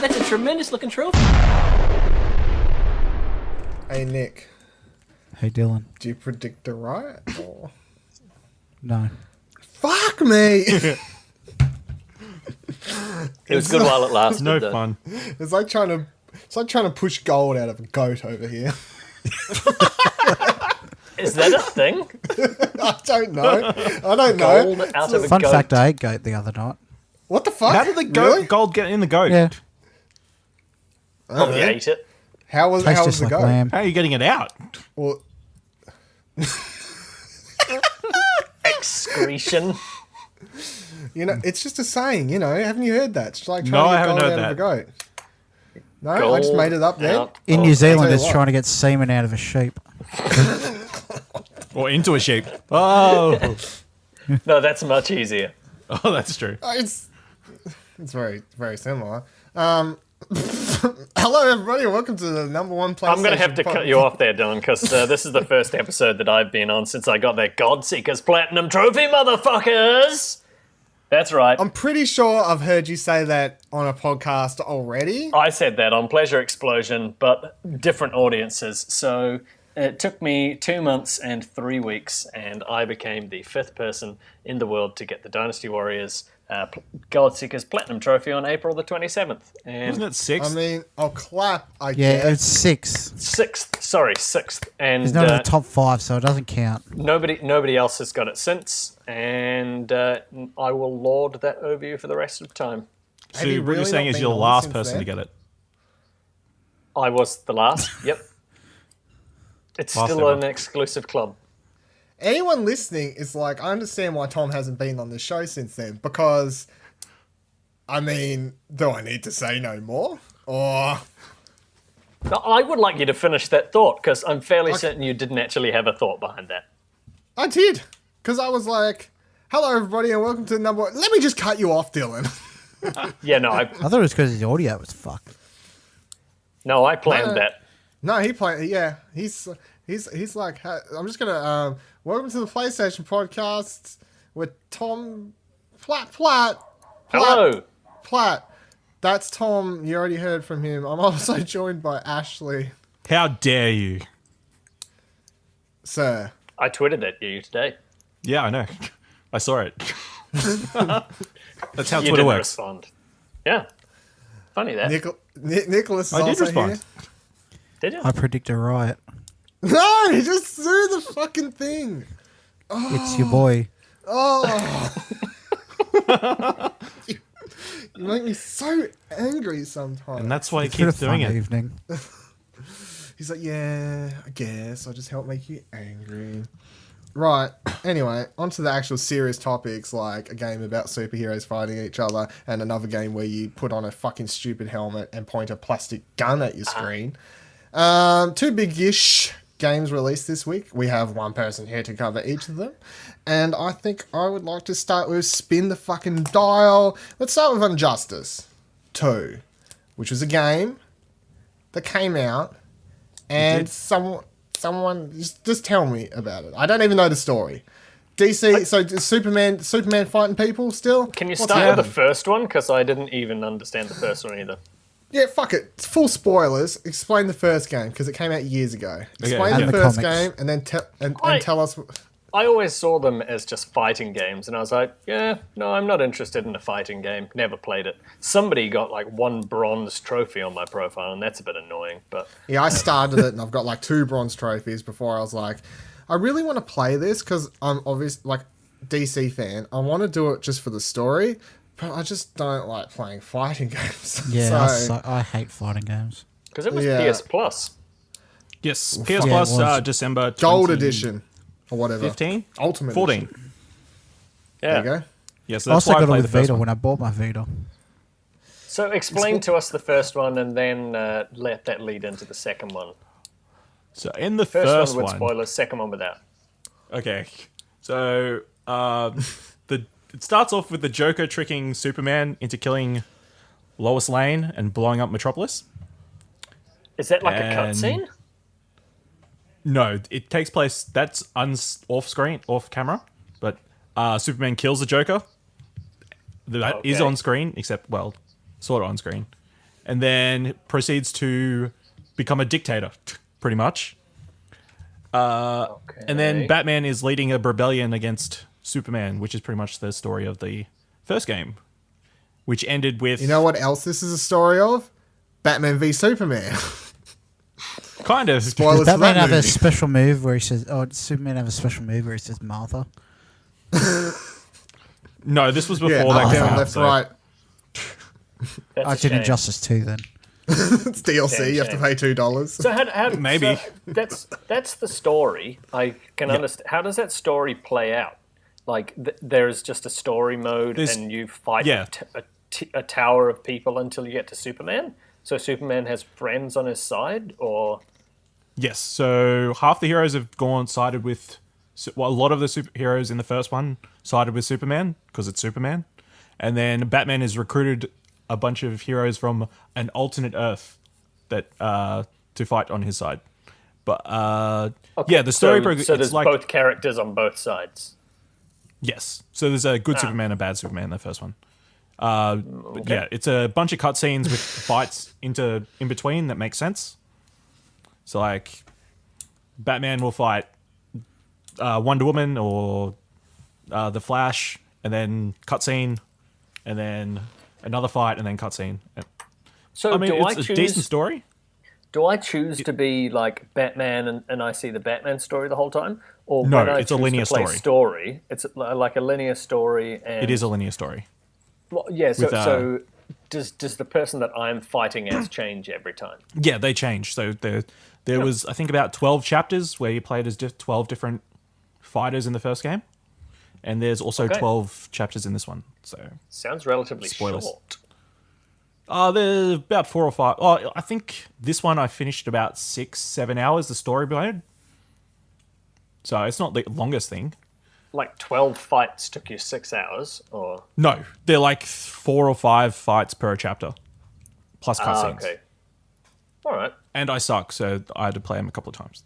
that's a tremendous looking trophy. Hey, Nick. Hey, Dylan. Do you predict a riot? Or... No. Fuck me! It was good while it lasted. No fun. It's like trying to push gold out of a goat over here. Is that a thing? I don't know. Gold out of a Fun goat. fact, I ate goat the other night. What the fuck? How did the Really? gold get in the goat? Yeah. Probably ate it. How was Tastes the just like goat? lamb. How are you getting it out? Well, Excretion. you know, it's just a saying. You know, haven't you heard that? It's like No, I trying to get haven't gold heard out of a goat. No, I just made it up then. Out In of- New I'll Zealand, tell you it's what. trying to get semen out of a sheep. Or into a sheep? Oh, No, that's much easier. oh, that's true. It's very, very similar. Hello, everybody, and welcome to the #1 PlayStation. I'm going to have to cut you off there, Dylan, because this is the first episode that I've been on since I got that Godseekers Platinum Trophy, motherfuckers! That's right. I'm pretty sure I've heard you say that on a podcast already. I said that on Pleasure Explosion, but different audiences. So it took me 2 months and 3 weeks, and I became the 5th person in the world to get the Dynasty Warriors Godseekers Platinum Trophy on April the 27th. And Wasn't it 6? I mean, I'll clap, I Yeah, guess. it's 6. 6th. And It's not in the top 5, so it doesn't count. nobody else has got it since, and I will lord that over you for the rest of time. So Have you what really you're saying not is been you're the on last since person then? to get it. I was the last. Yep. It's Last still ever. an exclusive club. Anyone listening is like, I understand why Tom hasn't been on the show since then, because, I mean, do I need to say no more? Or, Now, I would like you to finish that thought, because I'm fairly certain you didn't actually have a thought behind that. I did, because I was like, hello, everybody, and welcome to the #1. Let me just cut you off, Dylan. Yeah, no, I thought it was because his audio was fucked. I planned No. that. No, he played. Yeah, he's like, hey, I'm just gonna welcome to the PlayStation Podcast with Tom Platt. Hello. Platt. That's Tom. You already heard from him. I'm also joined by Ashley, How dare you? sir. I tweeted at you today. Yeah, I know. I saw it. That's how You Twitter didn't works. respond. Yeah. Funny that. Nicholas is I did also respond. here. Did you? I predict a riot. No, he just threw the fucking thing. It's your boy. Oh. You make me so angry sometimes. And that's why he It's been a keeps doing fun it. evening. He's like, yeah, I guess I'll just help make you angry. Right. Anyway, on to the actual serious topics, like a game about superheroes fighting each other and another game where you put on a fucking stupid helmet and point a plastic gun at your screen. Two big-ish games released this week. We have one person here to cover each of them. And I think I would like to start with Spin the Fucking Dial. Let's start with Injustice 2, which was a game that came out and someone just tell me about it. I don't even know the story. DC, so is Superman fighting people still? Can you What's start with happening? the first one? Because I didn't even understand the first one either. Yeah, fuck it. It's full spoilers. Explain the first game because it came out years ago. Explain And the the first comics. game and then I- tell us. I always saw them as just fighting games, and I was like, yeah, no, I'm not interested in a fighting game. Never played it. Somebody got like one bronze trophy on my profile, and that's a bit annoying. But Yeah, I started it and I've got like 2 bronze trophies before I was like, I really want to play this because I'm obviously like DC fan. I want to do it just for the story, but I just don't like playing fighting games. Yeah, So, I hate fighting games. because it was Yeah. PS Plus. Yes, PS Yeah, it Plus, was. December Gold 2015. edition or whatever. 15? Ultimate 14. edition. Yeah. There you go. Yeah, so I that's also why I got it played the with first Vita one. when I bought my Vita. So explain to us the first one, and then let that lead into the second one. So in the First, first one with one, spoilers, second one without. okay. So it starts off with the Joker tricking Superman into killing Lois Lane and blowing up Metropolis. Is that like a And- cutscene? No, it takes place. That's off screen, off camera. But Superman kills the Joker. That is Okay. on screen, except sort of on screen. and then proceeds to become a dictator, pretty much. And then Batman is leading a rebellion against Superman, which is pretty much the story of the first game, which ended with... You know what else this is a story of? Batman v Superman. Kind of. Spoilers Does for Batman that have a movie. special move where he says, does Superman have a special move where he says Martha? No, this was before Yeah, that up, came down, out. left, so- right. That's I a did shame. Injustice 2 then. It's DLC. Damn You have to shame. pay $2. So how Maybe. so that's the story. I can understand. How does that story play out? Like there is just a story mode, There's- and you fight yeah. a tower of people until you get to Superman. So Superman has friends on his side, or Yes, so half the heroes have sided with... Well, a lot of the superheroes in the first one sided with Superman, because it's Superman. And then Batman has recruited a bunch of heroes from an alternate Earth that to fight on his side. But yeah, the story... So it's there's like... both characters on both sides. Yes, so there's a good Superman and a bad Superman in the first one. But yeah, it's a bunch of cutscenes with fights in between that make sense. So like, Batman will fight Wonder Woman or the Flash, and then cutscene, and then another fight, and then cutscene. So I mean, do I it's a decent story. Do I choose to be like Batman and I see the Batman story the whole time? Or No, when I it's a choose linear to play story. It's like a linear story. And, It is a linear story. Well, yeah, so, with, so does the person that I'm fighting as change every time? Yeah, they changed. So there was, I think, about 12 chapters where you played as 12 different fighters in the first game. And there's also 12 chapters in this one. So Sounds relatively Spoilers. short. there's about 4 or 5. Oh, I think this one I finished about 6-7 hours, the story mode. So it's not the longest thing. Like 12 fights took you 6 hours, or No, they're like 4 or 5 fights per chapter, plus cutscenes. okay, all right. And I suck, so I had to play them a couple of times.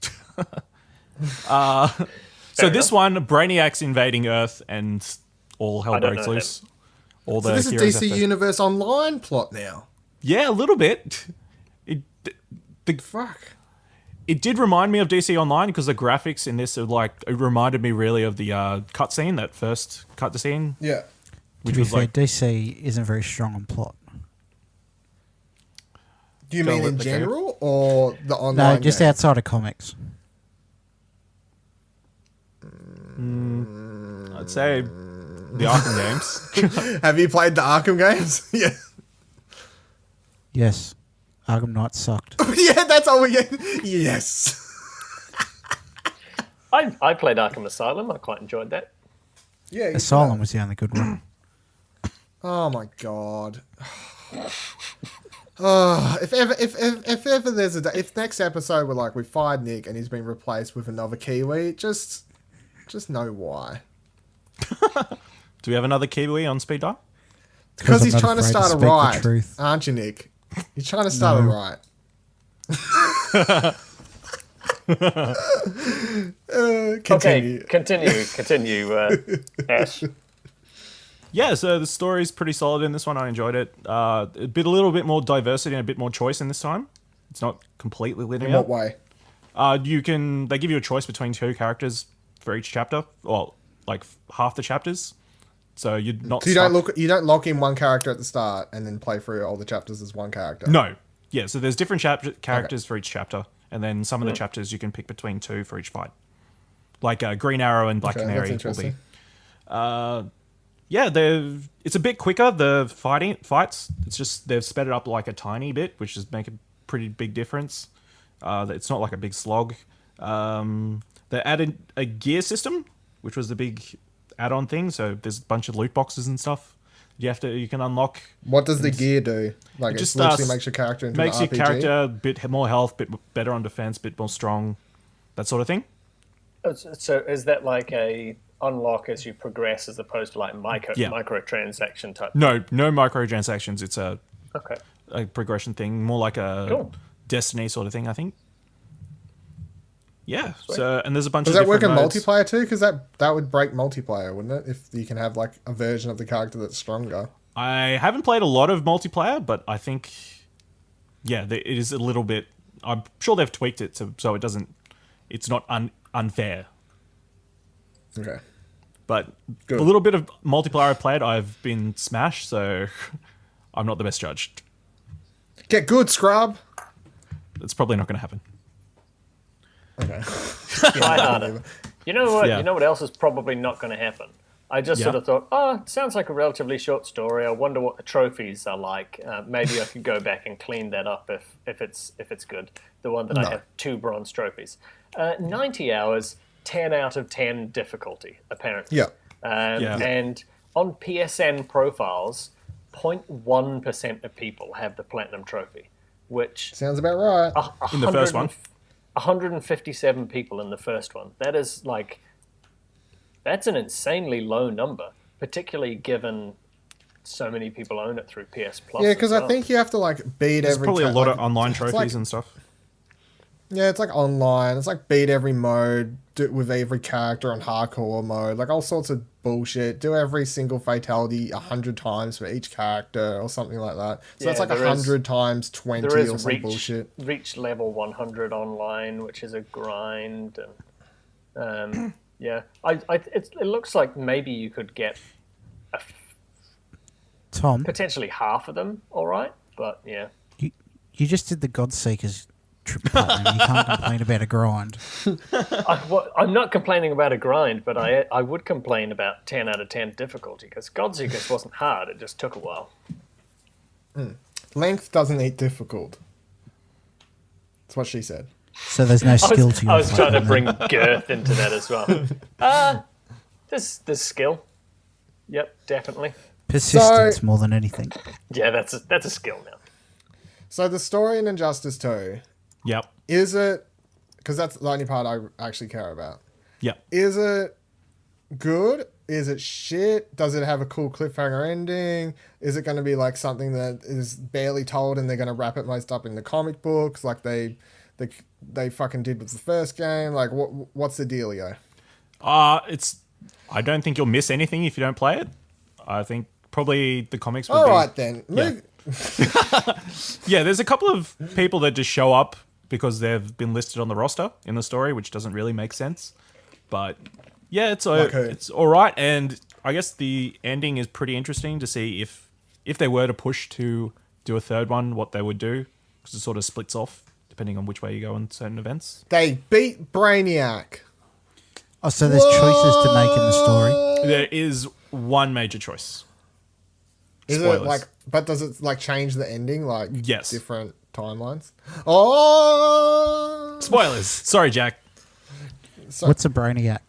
So this one, Brainiac's invading Earth, and all hell I don't breaks know loose. All the So this is heroes DC have to- Universe Online plot now. Yeah, a little bit. Fuck. It did remind me of DC Online because the graphics in this are like, it reminded me really of the cutscene, that first cutscene, Yeah. which To be was fair, like, DC isn't very strong on plot. Do you Don't mean let in the general or the online? No, just game? outside of comics. I'd say the Arkham games. Have you played the Arkham games? Yeah. Yes. Arkham Knight sucked. Yeah, that's all we get. Yes. I played Arkham Asylum. I quite enjoyed that. Yeah. you Asylum was the only good one. Oh my god. Oh, if ever there's a day, if next episode we're like we fired Nick and he's been replaced with another Kiwi, just know why. Do we have another Kiwi on speed dial? Because I'm he's not trying to afraid to start a speak the riot, truth. aren't you, Nick? He's trying to start No. a riot. Continue. Okay, continue, Ash. Yeah, so the story's pretty solid in this one. I enjoyed it. A little bit more diversity and a bit more choice in this time. It's not completely linear. In what way? They give you a choice between 2 characters for each chapter, well, like half the chapters. So you're not. So you stuck- don't lock in one character at the start and then play through all the chapters as one character. No. Yeah, so there's different characters for each chapter, and then some of the chapters you can pick between 2 for each fight. Like Green Arrow and Black Okay, Canary that's will be. interesting. Yeah, it's a bit quicker, the fights. It's just they've sped it up like a tiny bit, which is make a pretty big difference. It's not like a big slog. They added a gear system, which was the big add-on thing. So there's a bunch of loot boxes and stuff. You can unlock. What does the gear do? Like, it just literally makes your character into makes an your RPG? character a bit more health, bit better on defense, bit more strong, that sort of thing. So is that like a unlock as you progress, as opposed to like microtransaction type? No microtransactions. It's a Okay. progression thing, more like a Cool. Destiny sort of thing, I think. Yeah. Sweet. So and there's a bunch Does of that work in different modes. multiplayer too? Because that would break multiplayer, wouldn't it? If you can have like a version of the character that's stronger. I haven't played a lot of multiplayer, but I think it is a little bit. I'm sure they've tweaked it so it doesn't. It's not unfair. Okay. But Good. the little bit of multiplayer I've played, I've been smashed, so I'm not the best judge. Get good, scrub. It's probably not going to happen. Okay. Try harder. You know what? Yeah. You know what else is probably not going to happen? I just sort of thought, it sounds like a relatively short story. I wonder what the trophies are like. Maybe I could go back and clean that up if it's good. The one that I have 2 bronze trophies. 90 hours, 10 out of 10 difficulty, apparently. Yeah. And on PSN profiles, 0.1% of people have the platinum trophy, which Sounds about right. In the first one? 157 people in the first one. That is that's an insanely low number, particularly given so many people own it through PS Plus. Yeah, because I think you have to beat There's every. probably a lot of like, online it's trophies and stuff. Yeah, it's online. It's beat every mode, do with every character on hardcore mode, all sorts of bullshit. Do every single fatality 100 times for each character or something like that. So that's 100 times 20 or some bullshit. Reach level 100 online, which is a grind, and it looks like maybe you could get Tom, potentially half of them. All right, but yeah, you just did the Godseekers platinum. You can't complain about a grind. I'm not complaining about a grind, but I would complain about 10 out of 10 difficulty because Godseekers wasn't hard. It just took a while. Length doesn't eat difficult. That's what she said. So there's no skill to your I was trying to platinum. bring girth into that as well. There's skill. Yep, definitely. Persistence more than anything. Yeah, that's a skill now. So the story in Injustice 2, Yep. is it... Because that's the only part I actually care about. Yep. Is it good? Is it shit? Does it have a cool cliffhanger ending? Is it going to be something that is barely told and they're going to wrap it most up in the comic books like they fucking did with the first game? What's the dealio? I don't think you'll miss anything if you don't play it. I think probably the comics would All be... right, then. Yeah, there's a couple of people that just show up because they've been listed on the roster in the story, which doesn't really make sense. But yeah, it's all right. And I guess the ending is pretty interesting to see if they were to push to do a third one, what they would do, because it sort of splits off depending on which way you go in certain events. They beat Brainiac. Oh, so there's choices to make in the story. There is one major choice. Is Spoilers. it but does it change the ending? Yes. Different timelines? Oh! Spoilers. Sorry, Jack. What's a brainiac?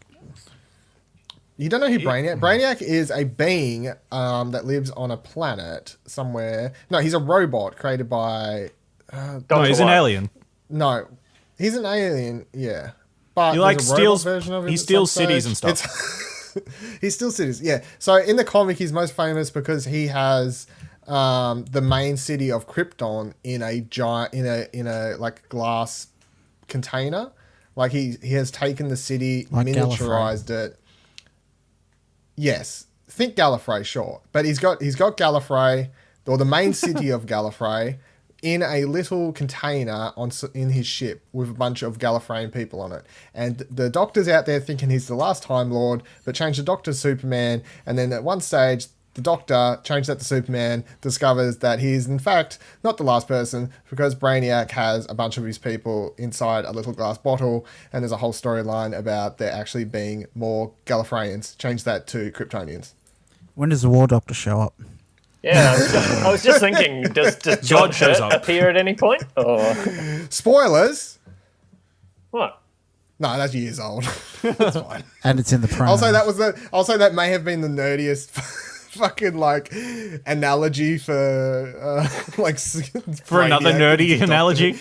You don't know who Brainiac? Brainiac is a being that lives on a planet somewhere. No, he's a robot created by... No, he's an alien. No, he's an alien, yeah. But He there's a robot steals. version of him He at steals some cities stage. and stuff. He steals cities, yeah. So in the comic, he's most famous because he has the main city of Krypton in a giant, in a glass container. He has taken the city, miniaturized it. Yes, think Gallifrey, sure, but he's got Gallifrey, or the main city of Gallifrey, in a little container in his ship with a bunch of Gallifreyan people on it. And the Doctor's out there thinking he's the last Time Lord, but changed the Doctor to Superman. And then at one stage, the Doctor, changed that to Superman, discovers that he's in fact not the last person because Brainiac has a bunch of his people inside a little glass bottle. And there's a whole storyline about there actually being more Gallifreyans. Change that to Kryptonians. When does the War Doctor show up? Yeah, I was just thinking, does John shows up. appear at any point? Or Spoilers! what? No, that's years old. That's fine. And it's in the promo. I'll say that may have been the nerdiest fucking analogy for For another nerdy analogy.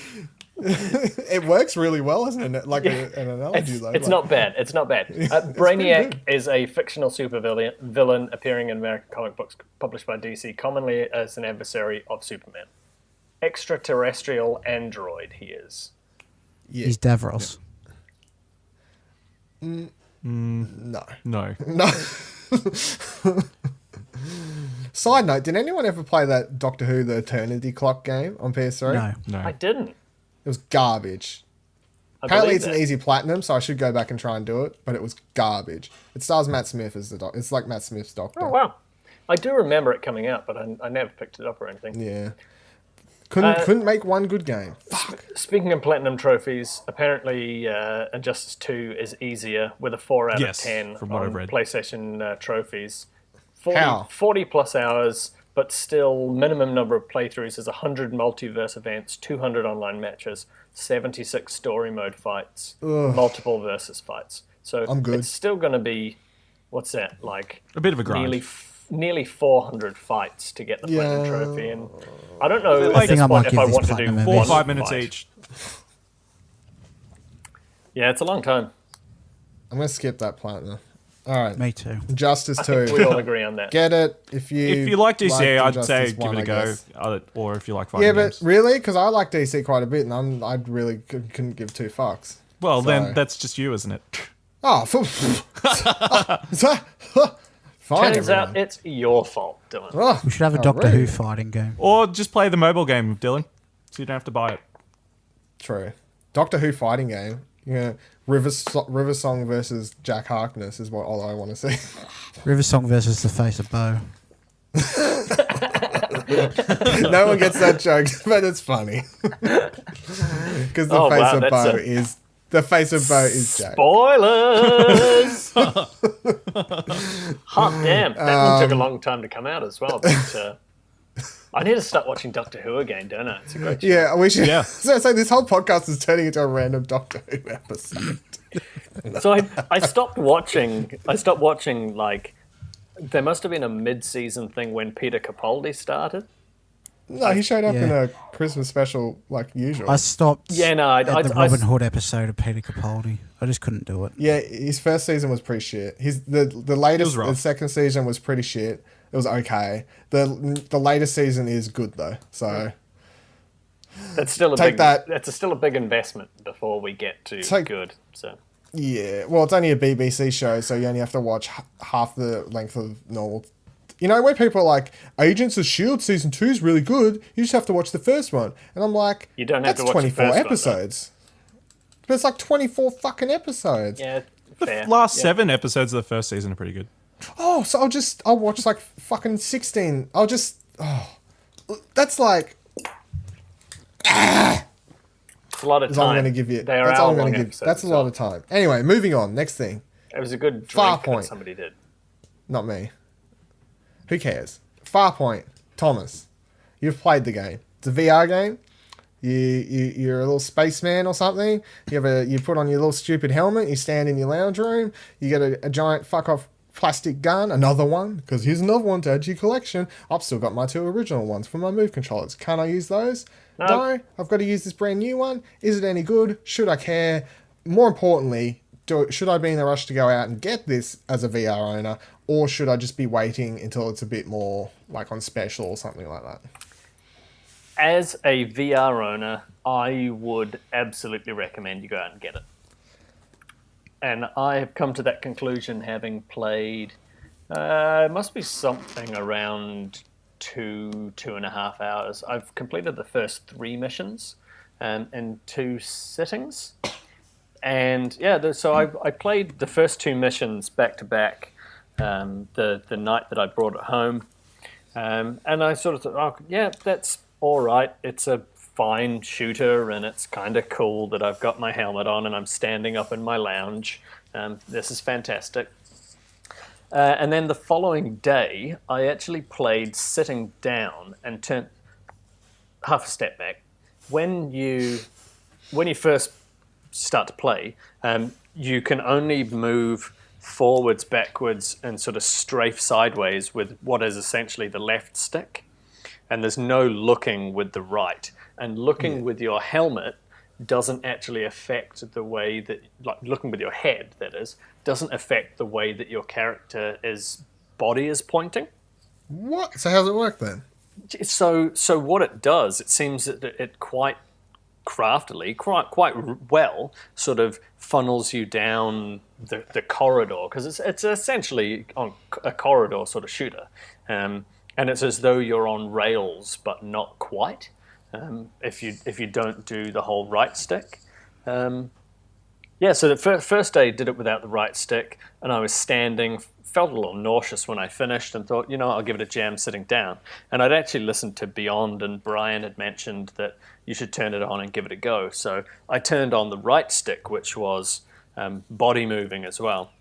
It works really well as an analogy. It's not bad. It's not bad. Brainiac is a fictional supervillain appearing in American comic books published by DC, commonly as an adversary of Superman. Extraterrestrial android he is. Yeah. He's Davros. No. No. No. Side note, did anyone ever play that Doctor Who The Eternity Clock game on PS3? No. No. I didn't. It was garbage. I Apparently believe it's an that. easy platinum, so I should go back and try and do it, but it was garbage. It stars Matt Smith as the Doctor. It's like Matt Smith's Doctor. Oh, wow. I do remember it coming out, but I never picked it up or anything. Yeah. Couldn't make one good game. Fuck. Speaking of platinum trophies, apparently Injustice 2 is easier with a 4 out Yes, of 10 from what on I've read. PlayStation trophies. How? 40 plus hours, but still minimum number of playthroughs is 100 multiverse events, 200 online matches, 76 story mode fights, multiple versus fights. So I'm good. it's still going to be, what's that, like A bit of a grind. nearly 400 fights to get the platinum Yeah. trophy. And I don't know I at think this I might point if give I this want to do platinum 4 or one 5 minutes fight. each. Yeah, it's a long time. I'm going to skip that platinum. All right. Me too. Justice I think 2. we all agree on that. Get it if you If you like DC, I'd Injustice say give 1, it a I go. guess. Or if you like fighting Yeah, but games. really? Because I like DC quite a bit, and I really couldn't give two fucks. Well, So- then that's just you, isn't it? Oh, fine. Turns everyone. out it's your fault, Dylan. Oh, We should have a how Doctor Who rude. fighting game. Or just play the mobile game, Dylan, so you don't have to buy it. True. Doctor Who fighting game. Yeah, River Song versus Jack Harkness is what all I want to see. River Song versus the face of Bo. No one gets that joke, but it's funny because the Oh, face wow, of that's Bo a- is the face of Bo is Jack. Spoilers! Hot damn. That one took a long time to come out as well. But, I need to start watching Doctor Who again, don't I? It's a great show. Yeah, we should. Yeah. So this whole podcast is turning into a random Doctor Who episode. So I stopped watching. Like, there must have been a mid-season thing when Peter Capaldi started. No, he showed up in Yeah. a Christmas special like usual. I stopped Yeah, no, at the Robin Hood episode of Peter Capaldi. I just couldn't do it. Yeah, his first season was pretty shit. The latest, rough. the second season was pretty shit. It was okay. The latest season is good though. So That's still a Take big. that. That's still a big investment before we get to Take- good. So yeah, well, it's only a BBC show, so you only have to watch half the length of normal. You know, when people are like, Agents of S.H.I.E.L.D. season 2 is really good, you just have to watch the first one. And I'm like, You don't have that's to watch the 24 first one, though. episodes. But it's like 24 fucking episodes. yeah, The fair. last Yeah. 7 episodes of the first season are pretty good. Oh, so I'll watch like fucking 16. That's like, It's a lot of that's all I'm time. going to give you. They are That's all I'm hour-long going to give. episodes That's a as lot well. of time. Anyway, moving on. Next thing. It was a good drink that Farpoint. somebody did. Not me. Who cares? Farpoint. Thomas. You've played the game. It's a VR game. You're a little spaceman or something. You put on your little stupid helmet. You stand in your lounge room. You get a giant fuck off plastic gun. Another one. Because here's another one to add to your collection. I've still got my 2 original ones for my Move controllers. Can I use those? No. I've got to use this brand new one. Is it any good? Should I care? More importantly, should I be in a rush to go out and get this as a VR owner? Or should I just be waiting until it's a bit more like on special or something like that? As a VR owner, I would absolutely recommend you go out and get it. And I have come to that conclusion having played, it must be something around 2.5 hours. I've completed the first 3 missions in 2 sittings. And yeah, so I played the first 2 missions back to back the night that I brought it home. And I sort of thought, oh, yeah, that's all right. It's a fine shooter, and it's kind of cool that I've got my helmet on and I'm standing up in my lounge. This is fantastic. And then the following day, I actually played sitting down and turned half a step back. When you first start to play, you can only move forwards, backwards, and sort of strafe sideways with what is essentially the left stick. And there's no looking with the right. And looking with your helmet doesn't actually affect the way that, like looking with your head, that is, doesn't affect the way that your character's body is pointing. What? So how's it work then? So what it does, it seems that it quite craftily, quite well, sort of funnels you down the corridor, because it's essentially on a corridor sort of shooter. and it's as though you're on rails, but not quite. If you don't do the whole right stick. Yeah, so the first day did it without the right stick, and I was standing, felt a little nauseous when I finished, and thought, I'll give it a jam sitting down. And I'd actually listened to Beyond, and Brian had mentioned that you should turn it on and give it a go. So I turned on the right stick, which was body moving as well.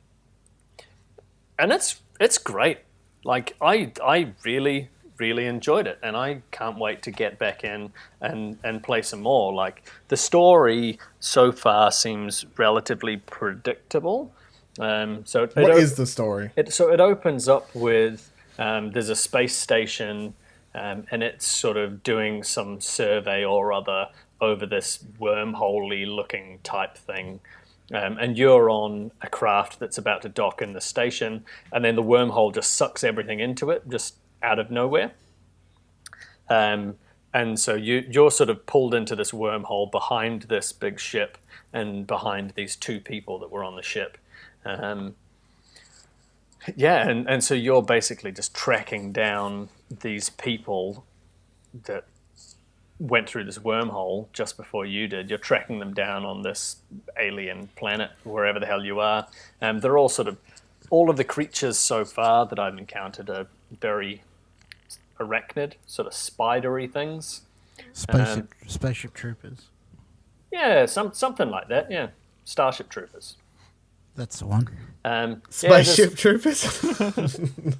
And it's great. Like, I really, really enjoyed it, and I can't wait to get back in and play some more. Like, the story so far seems relatively predictable. What is the story? It opens up with there's a space station, and it's sort of doing some survey or other over this wormhole-y looking type thing. And you're on a craft that's about to dock in the station, and then the wormhole just sucks everything into it, just out of nowhere. And so you're sort of pulled into this wormhole behind this big ship and behind these two people that were on the ship. And so you're basically just tracking down these people that went through this wormhole just before you did. You're tracking them down on this alien planet, wherever the hell you are. They're all all of the creatures so far that I've encountered are very arachnid, sort of spidery things. Spaceship troopers. Yeah, something like that, yeah. Starship troopers. That's the one. Spaceship troopers?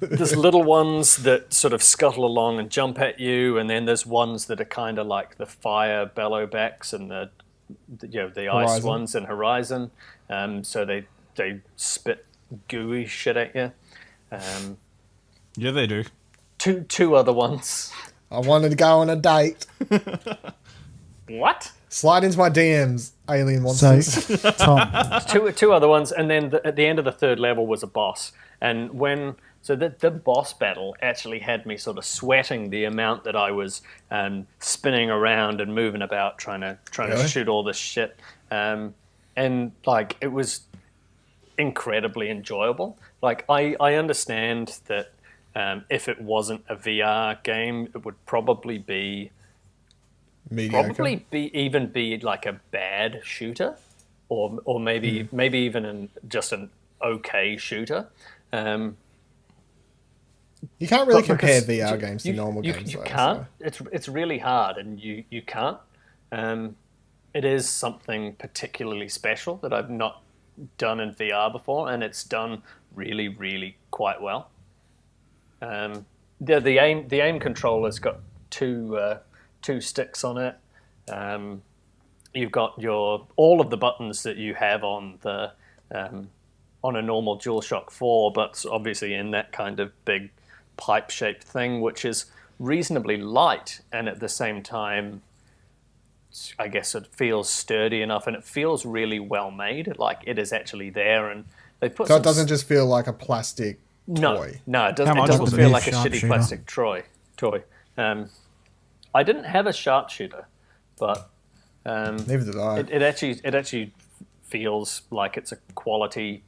There's little ones that sort of scuttle along and jump at you, and then there's ones that are kind of like the fire bellowbacks and the ice ones in Horizon. So they spit gooey shit at you. Yeah, they do. Two other ones. I wanted to go on a date. What? Slide into my DMs, alien monsters. So, Tom, Two other ones, and then at the end of the third level was a boss. And the boss battle actually had me sort of sweating the amount that I was spinning around and moving about trying to shoot all this shit. And like, it was incredibly enjoyable. Like, I understand that if it wasn't a VR game, it would probably be mediocre. Even be like a bad shooter, or maybe even just an okay shooter. You can't really compare VR games to normal games. You can't. So. It's really hard, and you can't. It is something particularly special that I've not done in VR before, and it's done really, really quite well. The aim controller's got two sticks on it. You've got all of the buttons that you have on the on a normal DualShock 4, but obviously in that kind of big pipe-shaped thing, which is reasonably light, and at the same time, I guess it feels sturdy enough, and it feels really well made. Like, it is actually there, and they put. So it doesn't just feel like a plastic toy. No, it doesn't. It doesn't feel like a shitty plastic toy. I didn't have a sharpshooter, but neither did I. It actually feels like it's a quality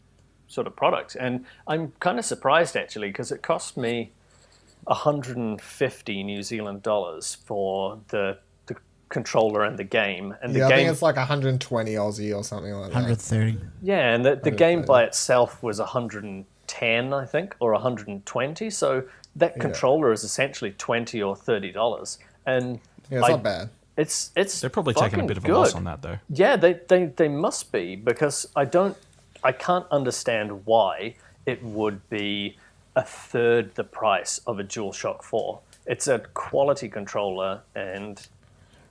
sort of product, and I'm kind of surprised actually, because it cost me 150 New Zealand dollars for the controller and the game, and the game, I think it's like 120 Aussie or something like that. 130. Yeah, and the game by itself was 110, I think, or 120. So that controller is essentially $20 or $30, and yeah, it's not bad. It's They're probably taking a bit of a loss on that, though. Yeah, they must be, because I can't understand why it would be a third the price of a DualShock 4. It's a quality controller, and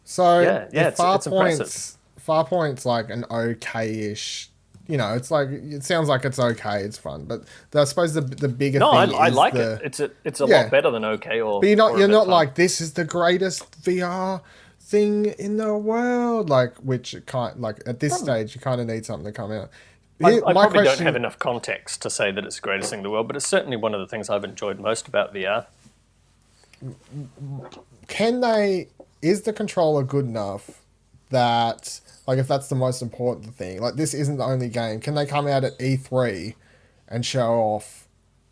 so it's impressive. Farpoint's like an okay-ish. It's like, it sounds like it's okay, it's fun, but I suppose the bigger thing is I like it. It's a lot better than okay. But you're not like, this is the greatest VR thing in the world, like, which at this stage you kind of need something to come out. I probably don't have enough context to say that it's the greatest thing in the world, but it's certainly one of the things I've enjoyed most about VR. Is the controller good enough that, like, if that's the most important thing, like, this isn't the only game, can they come out at E3 and show off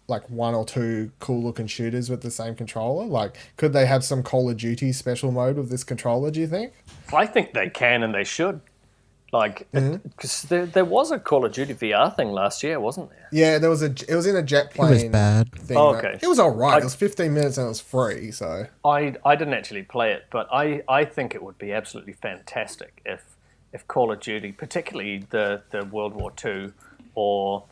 like one or two cool looking shooters with the same controller? Like, could they have some Call of Duty special mode with this controller, do you think? I think they can and they should. Like, because there was a Call of Duty VR thing last year, wasn't there? Yeah, it was in a jet plane. It was bad. Thing. Oh, okay. It was alright. It was 15 minutes and it was free, so. I didn't actually play it, but I think it would be absolutely fantastic if Call of Duty, particularly the World War II, or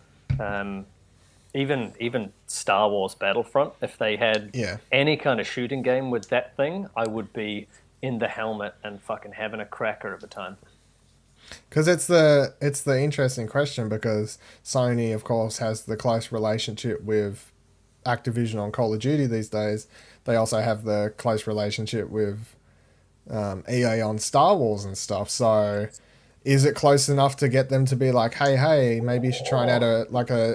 even Star Wars Battlefront, if they had any kind of shooting game with that thing, I would be in the helmet and fucking having a cracker of a time. Because it's the interesting question, because Sony, of course, has the close relationship with Activision on Call of Duty these days. They also have the close relationship with EA on Star Wars and stuff. So is it close enough to get them to be like, hey, maybe you should try and add a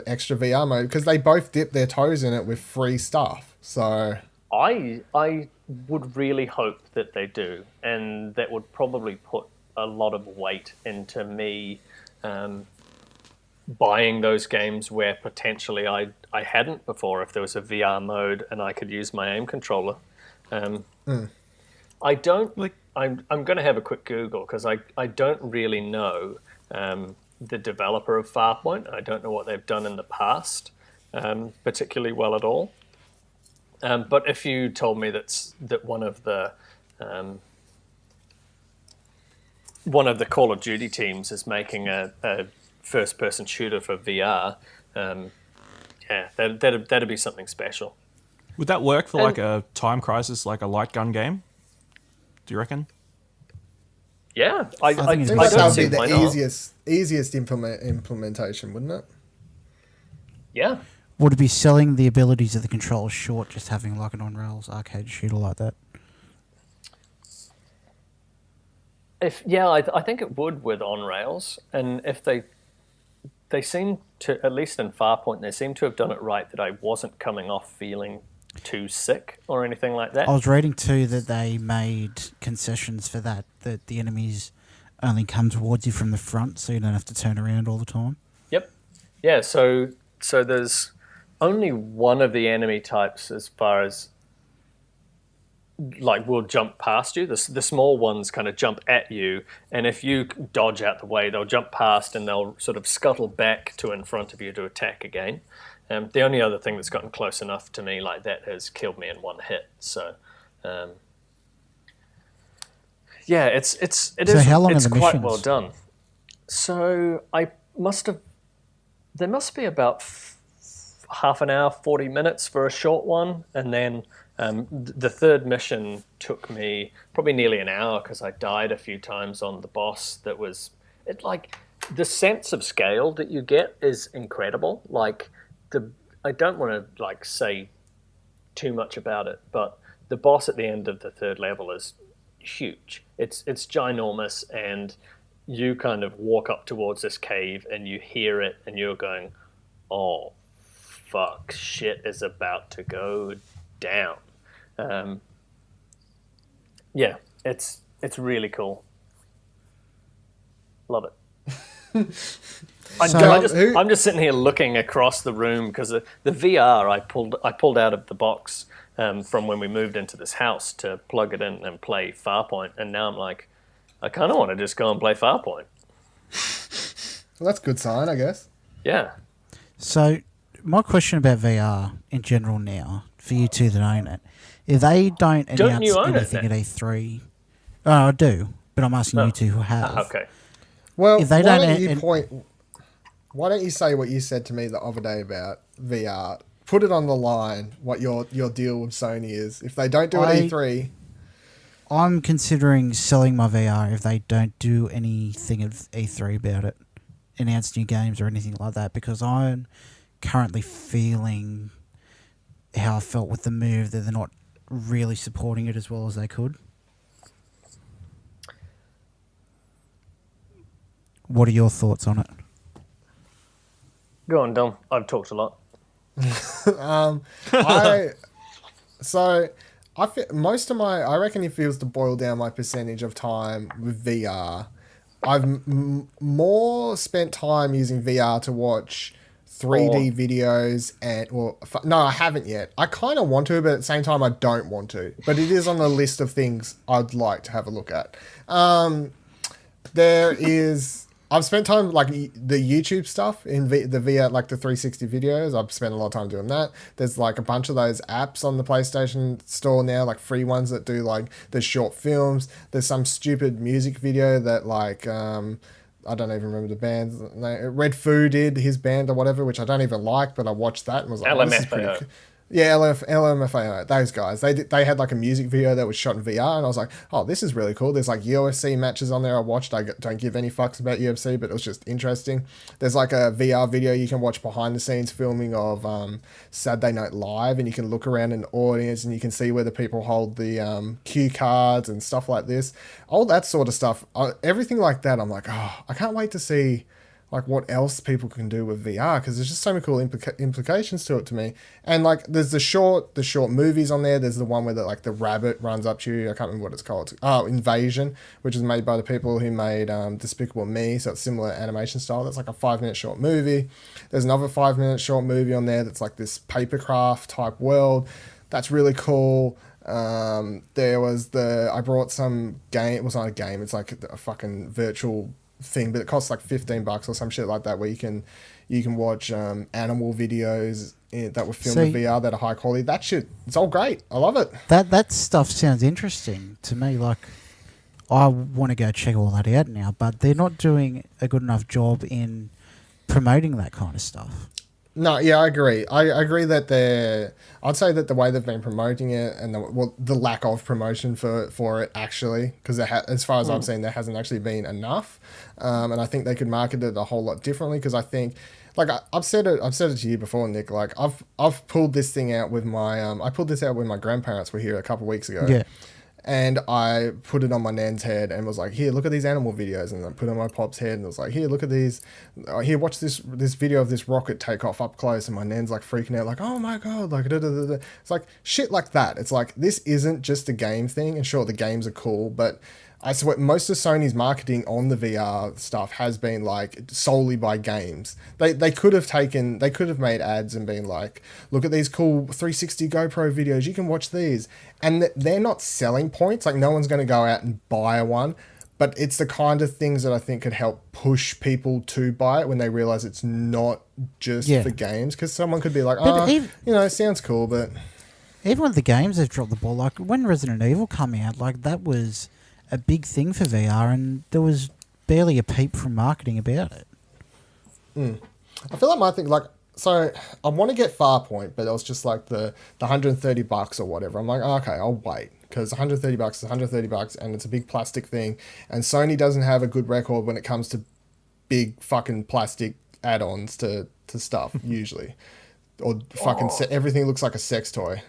extra VR mode? Because they both dip their toes in it with free stuff. So I would really hope that they do, and that would probably put a lot of weight into me buying those games where potentially I hadn't before, if there was a VR mode and I could use my aim controller. I don't like. I'm going to have a quick Google, because I don't really know the developer of Farpoint. I don't know what they've done in the past particularly well at all. But if you told me that one of the Call of Duty teams is making a first-person shooter for VR, that'd be something special. Would that work for like a Time Crisis, like a light gun game? Do you reckon? Yeah, I think I think I that don't would see be why the not. easiest implementation, wouldn't it? Yeah. Would it be selling the abilities of the controller short, just having like an on-rails arcade shooter like that? I think it would with on rails, and if they seem to, at least in Farpoint, they seem to have done it right, that I wasn't coming off feeling too sick or anything like that. I was reading too that they made concessions for that the enemies only come towards you from the front, so you don't have to turn around all the time. Yep. Yeah, so there's only one of the enemy types, as far as like, will jump past you. The small ones kind of jump at you, and if you dodge out the way, they'll jump past and they'll sort of scuttle back to in front of you to attack again. The only other thing that's gotten close enough to me like that has killed me in one hit. So, it is quite well done. So there must be about half an hour, 40 minutes for a short one, and then the third mission took me probably nearly an hour, because I died a few times on the boss. The sense of scale that you get is incredible. I don't want to say too much about it, but the boss at the end of the third level is huge. It's ginormous, and you kind of walk up towards this cave and you hear it and you're going, oh fuck, shit is about to go down. It's really cool. Love it. I'm just sitting here looking across the room, because the VR I pulled out of the box from when we moved into this house to plug it in and play Farpoint, and now I'm like, I kind of want to just go and play Farpoint. Well, that's a good sign, I guess. Yeah. So my question about VR in general now, for you two that own it, if they don't announce anything at E3, I do, but I'm asking you two who have. Okay. Well, if they why don't you say what you said to me the other day about VR? Put it on the line, what your deal with Sony is. If they don't do it at E3... I'm considering selling my VR if they don't do anything at E3 about it, announce new games or anything like that, because I'm currently feeling how I felt with the move, that they're not really supporting it as well as they could. What are your thoughts on it? Go on, Dom. I've talked a lot. I reckon if it was to boil down my percentage of time with VR, I've more spent time using VR to watch 3D videos no, I haven't yet. I kind of want to, but at the same time I don't want to. But it is on the list of things I'd like to have a look at. There is... I've spent time like the YouTube stuff in the VR, like the 360 videos. I've spent a lot of time doing that. There's like a bunch of those apps on the PlayStation Store now, like free ones that do like the short films. There's some stupid music video that like I don't even remember the band's name. Red Foo did his band or whatever, which I don't even like, but I watched that and was like, this is pretty cool. Yeah, LMFAO, those guys. They had like a music video that was shot in VR, and I was like, oh, this is really cool. There's like UFC matches on there I watched. I don't give any fucks about UFC, but it was just interesting. There's like a VR video you can watch behind the scenes filming of Saturday Night Live, and you can look around in the audience and you can see where the people hold the cue cards and stuff like this. All that sort of stuff. Everything like that, I'm like, oh, I can't wait to see like what else people can do with VR, because there's just so many cool implications to it to me. And like there's the short movies on there. There's the one where the rabbit runs up to you. I can't remember what it's called. Oh, Invasion, which is made by the people who made Despicable Me, so it's similar animation style. That's like a 5-minute short movie. There's another 5-minute short movie on there that's like this papercraft type world. That's really cool. There was I brought some game. It was not a game. It's like a fucking virtual thing, but it costs like $15 or some shit like that, where you can watch animal videos that were filmed in VR that are high quality. That shit, it's all great. I love it. That stuff sounds interesting to me. Like, I want to go check all that out now, but they're not doing a good enough job in promoting that kind of stuff. No, yeah, I agree. I agree that I'd say that the way they've been promoting it and the lack of promotion for it actually, because as far as I've seen, there hasn't actually been enough. And I think they could market it a whole lot differently, because I think, like I've said it to you before, Nick. Like I've pulled this thing out with I pulled this out when my grandparents were here a couple of weeks ago. Yeah. And I put it on my nan's head and was like, here, look at these animal videos. And I put it on my pop's head and was like, here, look at these. Here, watch this video of this rocket take off up close. And my nan's like freaking out, like, oh my God, like, da, da, da, da. It's like shit like that. It's like, this isn't just a game thing. And sure, the games are cool, but I swear most of Sony's marketing on the VR stuff has been like solely by games. They could have made ads and been like, look at these cool 360 GoPro videos, you can watch these. And they're not selling points. Like no one's going to go out and buy one, but it's the kind of things that I think could help push people to buy it when they realize it's not just for games. Because someone could be like, it sounds cool, but even with the games, they've dropped the ball. Like when Resident Evil came out, like that was a big thing for VR, and there was barely a peep from marketing about it. I feel like my thing, like, so I want to get Farpoint, but it was just like the $130 or whatever. I'm like, okay, I'll wait, because $130 is $130, and it's a big plastic thing, and Sony doesn't have a good record when it comes to big fucking plastic add-ons to stuff usually, or fucking everything looks like a sex toy.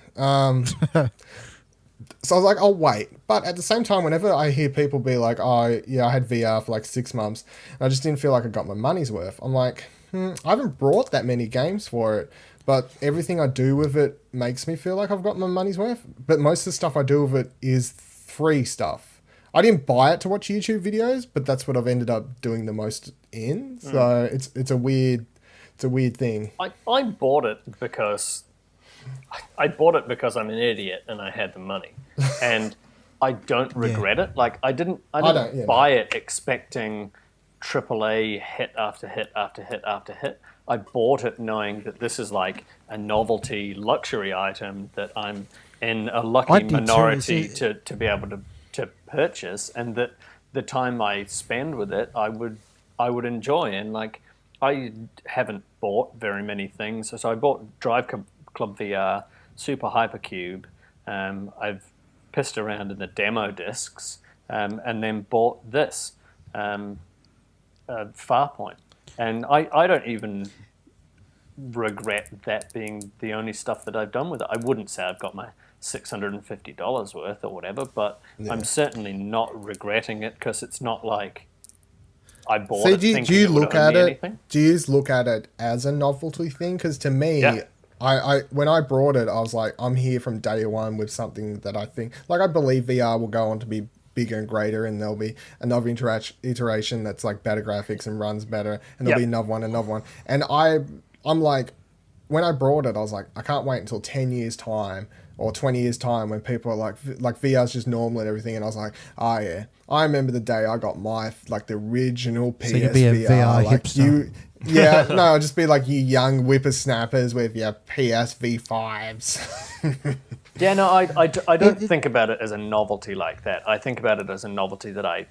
So I was like, I'll wait. But at the same time, whenever I hear people be like, oh, yeah, I had VR for like 6 months, and I just didn't feel like I got my money's worth. I'm like, I haven't brought that many games for it, but everything I do with it makes me feel like I've got my money's worth. But most of the stuff I do with it is free stuff. I didn't buy it to watch YouTube videos, but that's what I've ended up doing the most in. So it's a weird thing. I bought it because I'm an idiot and I had the money, and I don't regret it. Like I didn't buy it expecting AAA hit after hit after hit after hit. I bought it knowing that this is like a novelty luxury item that I'm in a lucky minority to be able to purchase, and that the time I spend with it, I would enjoy. And like I haven't bought very many things, so I bought Drive Club VR, Super Hypercube. I've pissed around in the demo discs, and then bought this Farpoint. And I don't even regret that being the only stuff that I've done with it. I wouldn't say I've got my $650 worth or whatever, but I'm certainly not regretting it, because it's not like I bought it thinking it would owe me anything. Do you look at it as a novelty thing? Because to me... Yeah. I when I brought it, I was like, I'm here from day one with something that I think, like, I believe VR will go on to be bigger and greater, and there'll be another iteration that's like better graphics and runs better, and there'll be another one. And I'm like, when I brought it, I was like, I can't wait until 10 years time or 20 years time when people are like VR's just normal and everything. And I was like, oh yeah, I remember the day I got my, like the original PSVR. So you'd be a VR like hipster. yeah, no, I'll just be like you young whippersnappers with your PSV5s. Yeah, no, I don't think about it as a novelty like that. I think about it as a novelty that I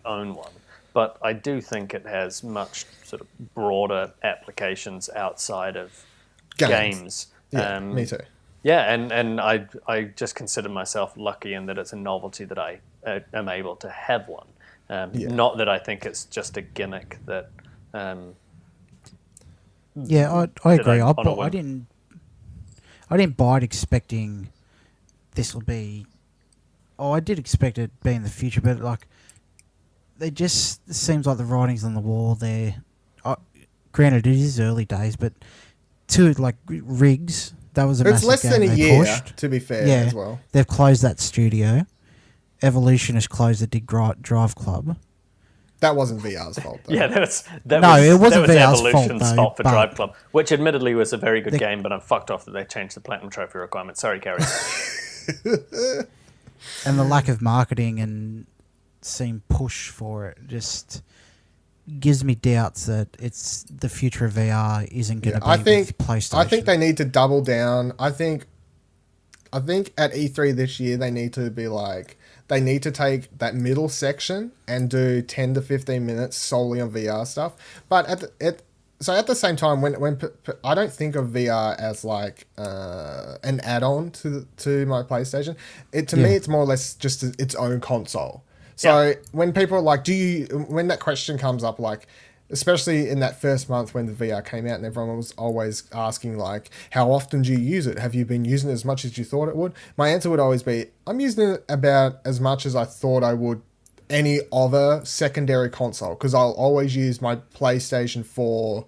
own one. But I do think it has much sort of broader applications outside of games. Yeah, me too. Yeah, and I just consider myself lucky in that it's a novelty that I am able to have one. Not that I think it's just a gimmick that... yeah, I agree. I didn't buy it expecting this will be... Oh, I did expect it to be in the future, but like... It seems like the writing's on the wall there. Granted, it is early days, but like rigs, that was a massive less game than a they year, pushed. to be fair, Yeah, as well. they've closed that studio. Evolution has closed the Dig Drive Club. That wasn't VR's fault, though. Yeah, it wasn't VR's fault, Evolution's though, fault for but- Drive Club, which admittedly was a very good game, but I'm fucked off that they changed the Platinum Trophy requirement. Sorry, Carrie. And the lack of marketing and seem push for it just gives me doubts that it's the future of VR isn't going to be with PlayStation. I think they need to double down. I think at E3 this year they need to be like, they need to take that middle section and do 10 to 15 minutes solely on VR stuff. But at the same time, when I don't think of VR as like an add-on to my PlayStation. To me, it's more or less just its own console. So when people are like, when that question comes up, like, especially in that first month when the VR came out and everyone was always asking like, how often do you use it? Have you been using it as much as you thought it would? My answer would always be, I'm using it about as much as I thought I would any other secondary console, because I'll always use my PlayStation 4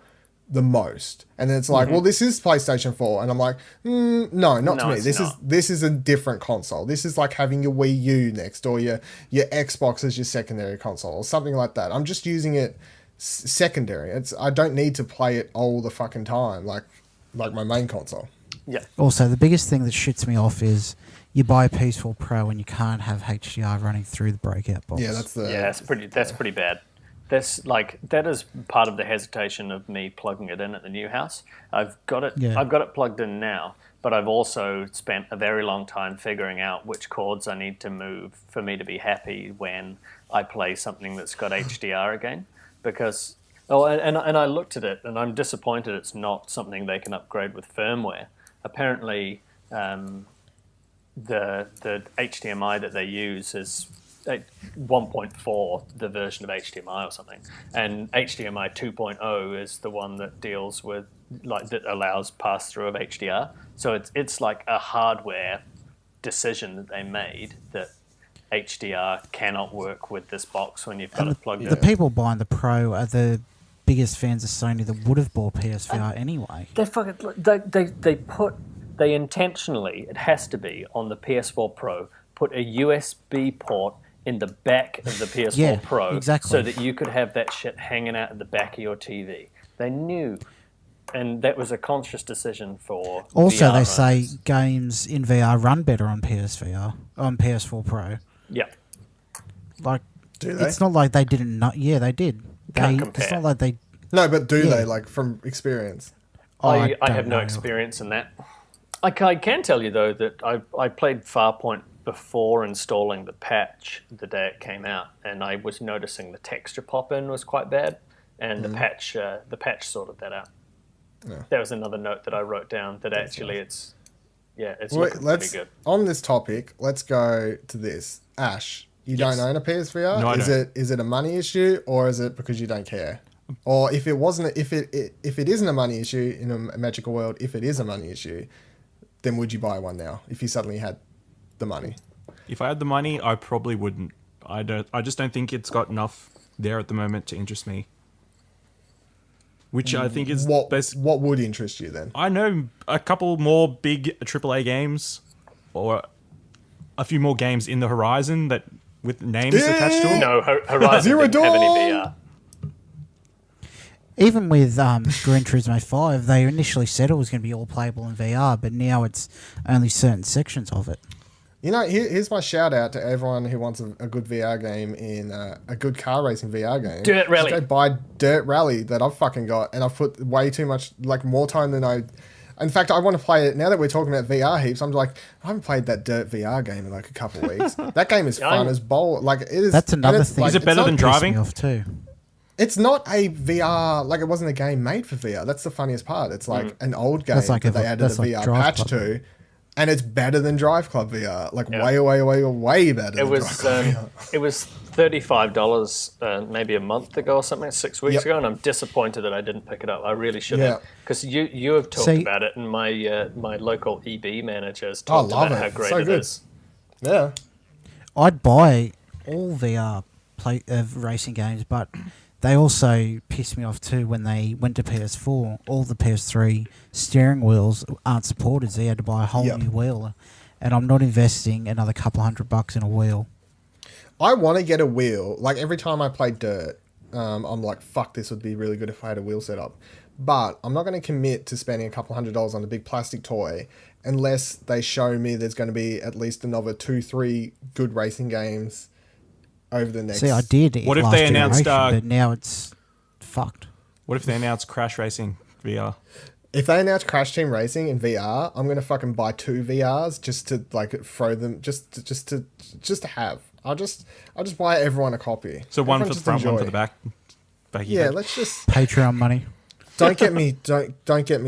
the most. And then it's like, well, this is PlayStation 4. And I'm like, no, not to me. This is a different console. This is like having your Wii U next, or your Xbox as your secondary console, or something like that. I'm just using it secondary. I don't need to play it all the fucking time like my main console. Yeah. Also, the biggest thing that shits me off is you buy a PS4 Pro and you can't have HDR running through the breakout box. Yeah, that's pretty bad. That is part of the hesitation of me plugging it in at the new house. I've got it plugged in now, but I've also spent a very long time figuring out which cords I need to move for me to be happy when I play something that's got HDR again. Because and I looked at it and I'm disappointed it's not something they can upgrade with firmware. Apparently, the HDMI that they use is 1.4, the version of HDMI or something, and HDMI 2.0 is the one that deals with that allows pass through of HDR. So it's like a hardware decision that they made that HDR cannot work with this box when you've got it plugged in. The people buying the Pro are the biggest fans of Sony that would have bought PSVR anyway. They intentionally, it has to be on the PS4 Pro, put a USB port in the back of the PS4 Pro, exactly, so that you could have that shit hanging out at the back of your TV. They knew, and that was a conscious decision for Also, VR they owners. say games in VR run better on PS4 Pro. Yeah. Like, do they? it's not like they didn't know. Yeah, they did. Can't compare. It's not like they... No, but do they, like, from experience? I don't have no know. experience in that. I can tell you, though, that I played Farpoint before installing the patch the day it came out, and I was noticing the texture pop-in was quite bad, and the patch sorted that out. Yeah. That was another note that I wrote down, that actually it's looking pretty good. On this topic, let's go to this. Ash, you Yes. don't own a PSVR? No, I don't. Is it a money issue, or is it because you don't care? Or if it isn't a money issue in a magical world, if it is a money issue, then would you buy one now if you suddenly had the money? If I had the money, I probably wouldn't. I just don't think it's got enough there at the moment to interest me. Which I think is What best. what would interest you then? I know a couple more big AAA games, or a few more games in the horizon that with names attached to them. No, Horizon Zero didn't have any Dawn! VR. Even with Gran Turismo 5, they initially said it was going to be all playable in VR, but now it's only certain sections of it. You know, here's my shout out to everyone who wants a good VR game in a good car racing VR game. Dirt Rally. Just go buy Dirt Rally that I've fucking got, and I've put way too much, like more time than I. In fact, I want to play it now that we're talking about VR heaps. I'm like, I haven't played that Dirt VR game in like a couple of weeks. That game is fun as bowl. Like it is. That's another thing. Like, Is it better than driving? Me off too. It's not a VR, like it wasn't a game made for VR. That's the funniest part. It's like an old game that they added a VR patch to, and it's better than Drive Club VR. Like way better. It was it was $35 maybe a month ago or something, 6 weeks ago, and I'm disappointed that I didn't pick it up. I really should have, because you have talked about it, and my my local EB manager has talked about how great it is. Yeah, I'd buy all VR racing games, but they also pissed me off too when they went to PS4. All the PS3 steering wheels aren't supported, so you had to buy a whole new wheel. And I'm not investing another couple $100 in a wheel. I want to get a wheel. Like every time I play Dirt, I'm like, fuck, this would be really good if I had a wheel set up. But I'm not going to commit to spending a couple $100 on a big plastic toy unless they show me there's going to be at least another 2-3 good racing games over the next. See, I did. What if they announced? But now it's fucked. What if they announced Crash Racing VR? If they announce Crash Team Racing in VR, I'm gonna fucking buy 2 VRs just to like throw them, just to have. I'll just buy everyone a copy. So one Everyone for the front, enjoy. one for the back. Yeah, let's just Patreon money. don't get me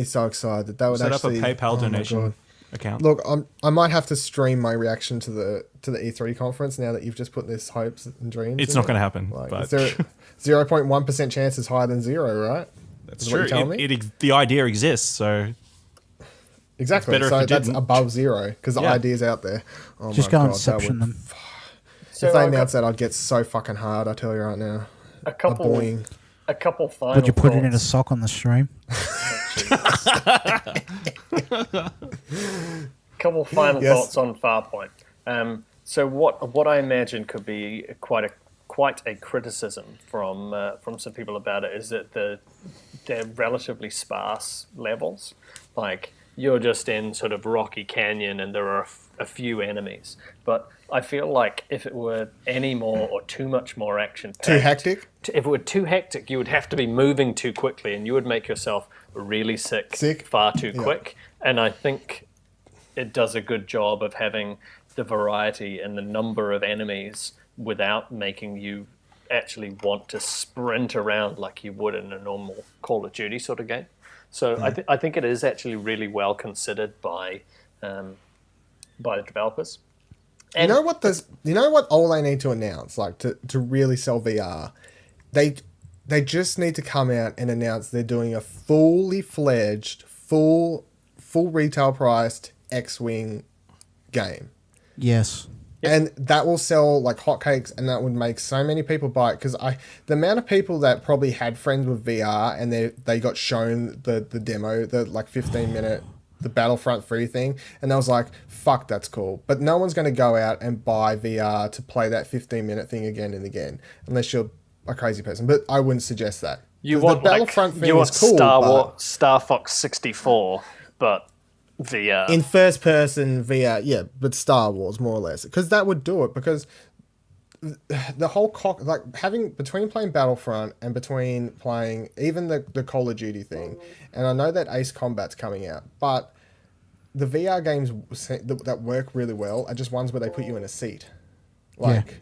so excited. That would set actually up a PayPal oh my donation God. account. Look, I might have to stream my reaction to the E3 conference now that you've just put this hopes and dreams. It's in not it. going to happen. Like, But 0.1% chance is higher than 0, right? that's Is what true. you're telling me? The idea exists, so Exactly. better if So it that's didn't. above 0 because the Yeah. idea's out there. Oh Just my go God, and Inception that them. if they announced that, I'd get so fucking hard. I tell you right now. A couple Boing. final. Would you put it in a thoughts. sock on the stream? Couple final Yes. thoughts on Farpoint. So what I imagine could be quite a criticism from some people about it is that they're relatively sparse levels. Like you're just in sort of Rocky Canyon and there are a few enemies. But I feel like if it were any more or too much more action, Too hectic? if it were too hectic, you would have to be moving too quickly, and you would make yourself really sick. Far too quick. And I think it does a good job of having the variety and the number of enemies without making you actually want to sprint around like you would in a normal Call of Duty sort of game. So I think it is actually really well considered by the developers. And You know what all they need to announce, like to really sell VR? They just need to come out and announce they're doing a fully fledged, full retail priced X-Wing game. Yes. And that will sell like hotcakes, and that would make so many people buy it. Because the amount of people that probably had friends with VR and they got shown the demo, the like 15-minute, the Battlefront 3 thing, and they was like, fuck, that's cool. But no one's going to go out and buy VR to play that 15-minute thing again and again, unless you're a crazy person. But I wouldn't suggest that. you want the Battlefront like, thing you want is cool, Star Fox 64, but VR. in first person VR, yeah, but Star Wars more or less, because that would do it. Because the whole between playing Battlefront and between playing even the Call of Duty thing, and I know that Ace Combat's coming out, but the VR games that work really well are just ones where they put you in a seat, like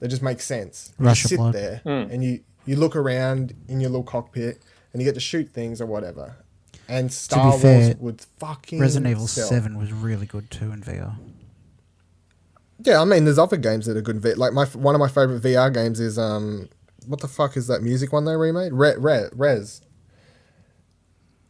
they just make sense. You Rush just of sit Blood. there and you look around in your little cockpit and you get to shoot things or whatever. And Star Wars fair, would fucking Resident Evil sell. 7 was really good too in VR. Yeah, I mean, there's other games that are good. Like one of my favorite VR games is what the fuck is that music one they remade? Rez.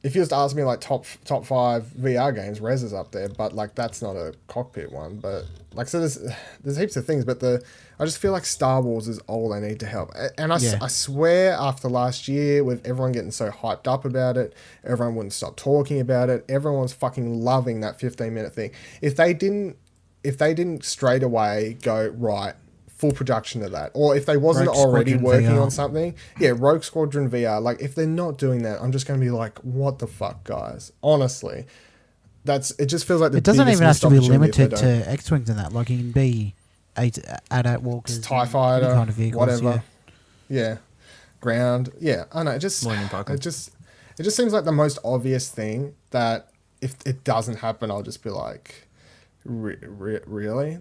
If you was to ask me like top 5 VR games, Rez is up there. But like that's not a cockpit one. But like so, there's heaps of things. But I just feel like Star Wars is all they need to help. And I swear, after last year, with everyone getting so hyped up about it, everyone wouldn't stop talking about it. Everyone was fucking loving that 15-minute thing. If they didn't straight away go, right, full production of that. Or if they wasn't Rogue already Squadron working VR. on something, Rogue Squadron VR. Like, if they're not doing that, I'm just going to be like, what the fuck, guys? Honestly, it just feels like the It doesn't biggest even have missed to be opportunity if they limited don't. to X-Wings and that. Like, it can be AT walkers, TIE and fighter, any kind of vehicles, whatever. yeah. Yeah. Ground. Yeah. I know. It just seems like the most obvious thing that if it doesn't happen, I'll just be like, really?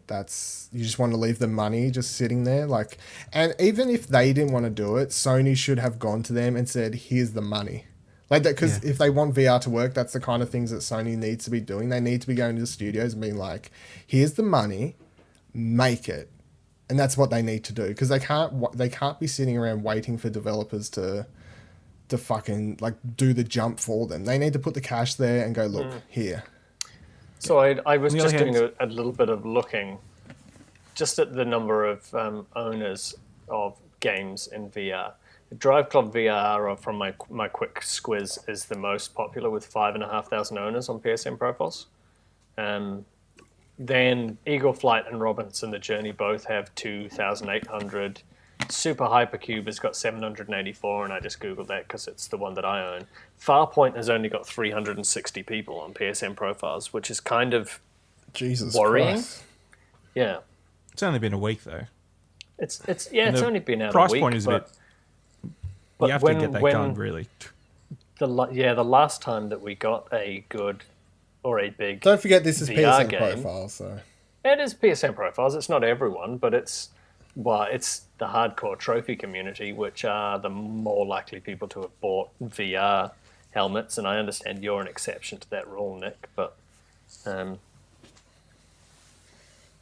You just want to leave the money just sitting there? Like, and even if they didn't want to do it, Sony should have gone to them and said, here's the money. Like that, because if they want VR to work, that's the kind of things that Sony needs to be doing. They need to be going to the studios and being like, here's the money, make it. And that's what they need to do, because they can't be sitting around waiting for developers to fucking like do the jump for them. They need to put the cash there and go, look, here. So I was On the just other doing hand- a little bit of looking just at the number of owners of games in VR. Drive Club VR, or from my quick squiz, is the most popular with 5,500 owners on PSN profiles. Then Eagle Flight and Robinson the Journey both have 2,800. Super Hypercube has got 784, and I just googled that because it's the one that I own. Farpoint has only got 360 people on PSN profiles, which is kind of Jesus worrying. Christ. Yeah. It's only been a week though. It's And the only been out price a week. point is a bit. but You have when, to get that when gun really. the last time that we got a good or a big Don't forget this is VR PSN game. profile, so It is PSN profiles. It's not everyone, but it's the hardcore trophy community, which are the more likely people to have bought VR helmets. And I understand you're an exception to that rule, Nick, but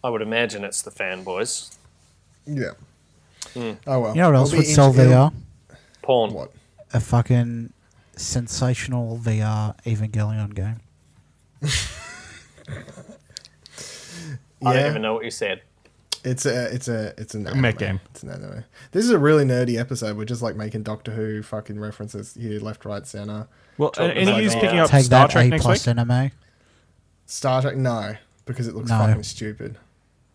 I would imagine it's the fanboys. yeah. Oh well. You know what else It'll would be sell VR? Porn. What? A fucking sensational VR Evangelion game. I don't even know what you said. It's an anime. mech game. It's an anime. This is a really nerdy episode. We're just like making Doctor Who fucking references here, left, right, center. Well, Talking any of you about- picking up Take Star that Trek A next plus week? anime. Star Trek, no, because it looks No. fucking stupid.